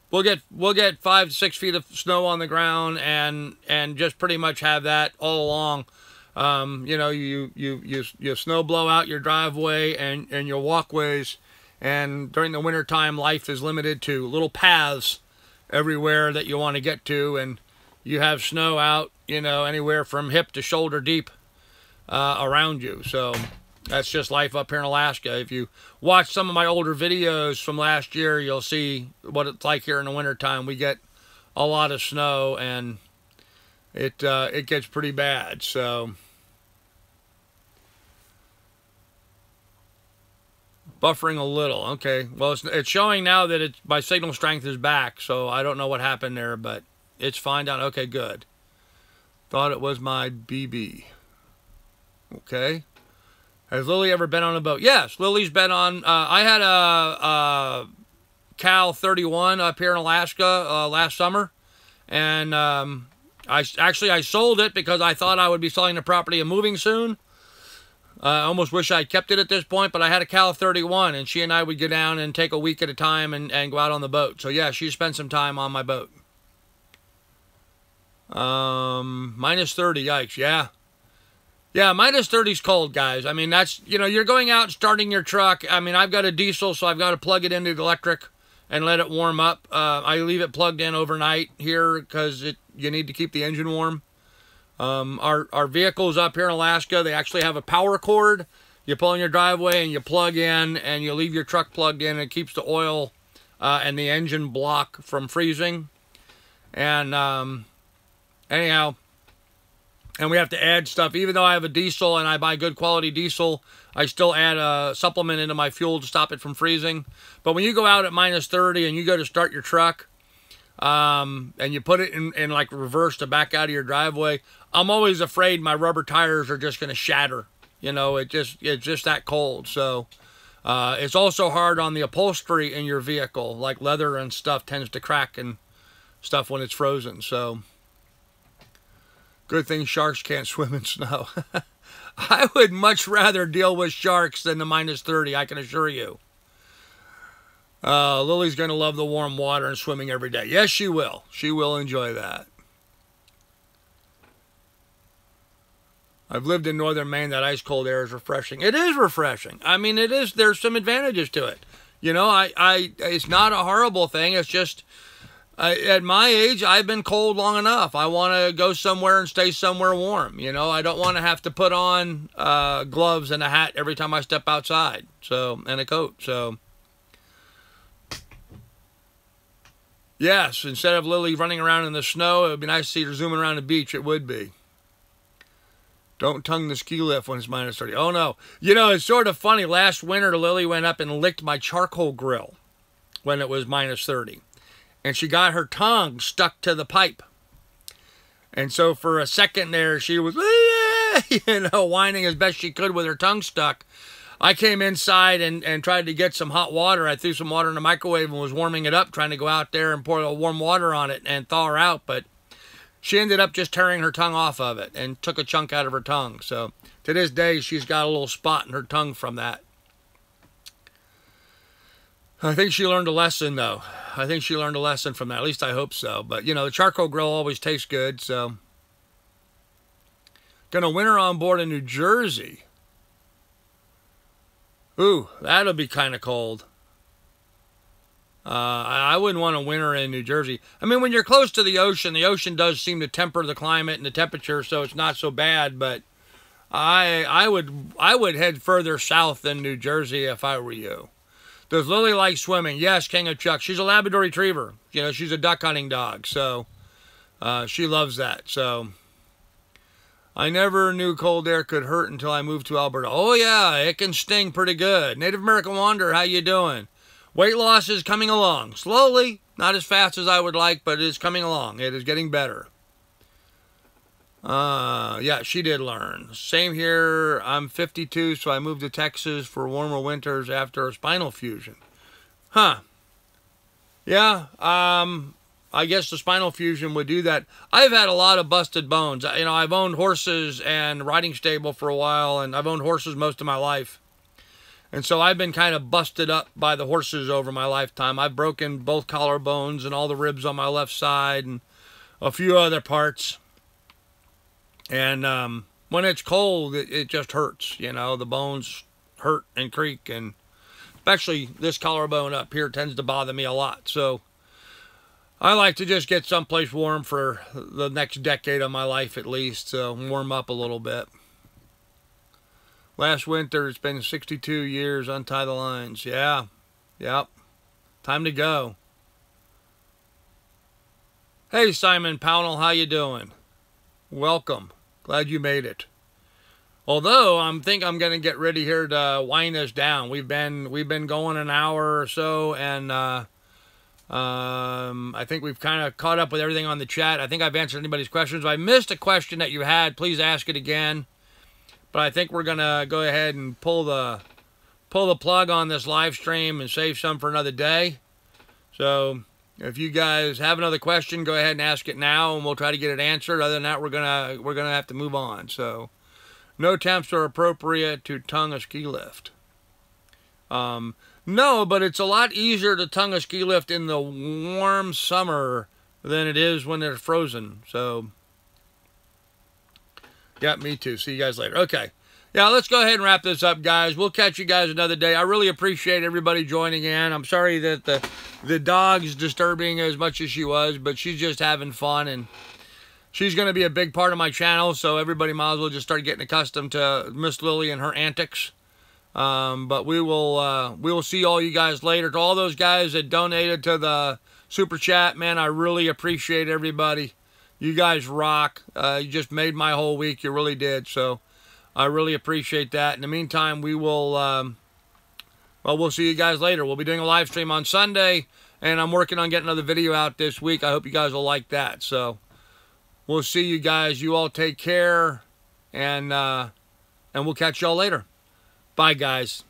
We'll get 5 to 6 feet of snow on the ground and just pretty much have that all along. You know, you snow blow out your driveway and your walkways, and during the winter time, life is limited to little paths everywhere that you want to get to, and you have snow out, you know, anywhere from hip to shoulder deep around you. So that's just life up here in Alaska. If you watch some of my older videos from last year, you'll see what it's like here in the wintertime. We get a lot of snow, and it gets pretty bad. So buffering a little. Okay. Well, it's showing now that my signal strength is back, so I don't know what happened there, but it's fine down. Okay, good. Thought it was my BB. Okay. Has Lily ever been on a boat? Yes, Lily's been on. I had a Cal 31 up here in Alaska last summer, and I sold it because I thought I would be selling the property and moving soon. I almost wish I'd kept it at this point, but I had a Cal 31, and she and I would go down and take a week at a time and go out on the boat. So yeah, she spent some time on my boat. Minus 30, yikes, yeah. Yeah, minus 30 is cold, guys. I mean, that's, you know, you're going out and starting your truck. I mean, I've got a diesel, so I've got to plug it into the electric and let it warm up. I leave it plugged in overnight here because you need to keep the engine warm. Our vehicles up here in Alaska, they actually have a power cord. You pull in your driveway and you plug in and you leave your truck plugged in. It keeps the oil and the engine block from freezing. And anyhow... And we have to add stuff. Even though I have a diesel and I buy good quality diesel, I still add a supplement into my fuel to stop it from freezing. But when you go out at minus 30 and you go to start your truck, and you put it in like reverse to back out of your driveway, I'm always afraid my rubber tires are just going to shatter. You know, it's just that cold. So it's also hard on the upholstery in your vehicle. Like leather and stuff tends to crack and stuff when it's frozen. So... Good thing sharks can't swim in snow. I would much rather deal with sharks than the minus 30, I can assure you. Lily's going to love the warm water and swimming every day. Yes, she will. She will enjoy that. I've lived in northern Maine. That ice-cold air is refreshing. It is refreshing. I mean, it is. There's some advantages to it. You know, it's not a horrible thing. It's just... at my age, I've been cold long enough. I want to go somewhere and stay somewhere warm. You know, I don't want to have to put on gloves and a hat every time I step outside. So, and a coat. So, yes, instead of Lily running around in the snow, it would be nice to see her zooming around the beach. It would be. Don't tongue the ski lift when it's minus 30. Oh, no. You know, it's sort of funny. Last winter, Lily went up and licked my charcoal grill when it was minus 30. And she got her tongue stuck to the pipe. And so for a second there, she was, you know, whining as best she could with her tongue stuck. I came inside and tried to get some hot water. I threw some water in the microwave and was warming it up, trying to go out there and pour a little warm water on it and thaw her out. But she ended up just tearing her tongue off of it and took a chunk out of her tongue. So to this day, she's got a little spot in her tongue from that. I think she learned a lesson, though. I think she learned a lesson from that. At least I hope so. But, you know, the charcoal grill always tastes good, so. Gonna winter on board in New Jersey. Ooh, that'll be kind of cold. I wouldn't want to winter in New Jersey. I mean, when you're close to the ocean does seem to temper the climate and the temperature, so it's not so bad. But I would head further south than New Jersey if I were you. Does Lily like swimming? Yes, King of Chuck. She's a Labrador Retriever. You know, she's a duck hunting dog, so she loves that. So I never knew cold air could hurt until I moved to Alberta. Oh yeah, it can sting pretty good. Native American Wanderer, how you doing? Weight loss is coming along. Slowly, not as fast as I would like, but it is coming along. It is getting better. Yeah, she did learn. Same here. I'm 52, so I moved to Texas for warmer winters after a spinal fusion. Huh. Yeah, I guess the spinal fusion would do that. I've had a lot of busted bones. You know, I've owned horses and riding stable for a while, and I've owned horses most of my life. And so I've been kind of busted up by the horses over my lifetime. I've broken both collarbones and all the ribs on my left side and a few other parts. And when it's cold, it just hurts. You know, the bones hurt and creak. And especially this collarbone up here tends to bother me a lot. So I like to just get someplace warm for the next decade of my life at least. So warm up a little bit. Last winter, it's been 62 years, untie the lines. Yeah, yep, time to go. Hey, Simon Pownell, how you doing? Welcome, glad you made it. Although, I think I'm going to get ready here to wind this down. We've been going an hour or so, and I think we've kind of caught up with everything on the chat. I think I've answered anybody's questions. If I missed a question that you had, please ask it again. But I think we're going to go ahead and pull the plug on this live stream and save some for another day. So if you guys have another question, go ahead and ask it now, and we'll try to get it answered. Other than that, we're gonna have to move on. So no temps are appropriate to tongue a ski lift. No, but it's a lot easier to tongue a ski lift in the warm summer than it is when they're frozen. So yeah, me too. See you guys later. Okay. Yeah, let's go ahead and wrap this up, guys. We'll catch you guys another day. I really appreciate everybody joining in. I'm sorry that the dog's disturbing as much as she was, but she's just having fun, and she's going to be a big part of my channel, so everybody might as well just start getting accustomed to Miss Lily and her antics. But we will see all you guys later. To all those guys that donated to the Super Chat, man, I really appreciate everybody. You guys rock. You just made my whole week. You really did. So I really appreciate that. In the meantime, we will, well, we'll see you guys later. We'll be doing a live stream on Sunday, and I'm working on getting another video out this week. I hope you guys will like that. So we'll see you guys. You all take care, and we'll catch y'all later. Bye, guys.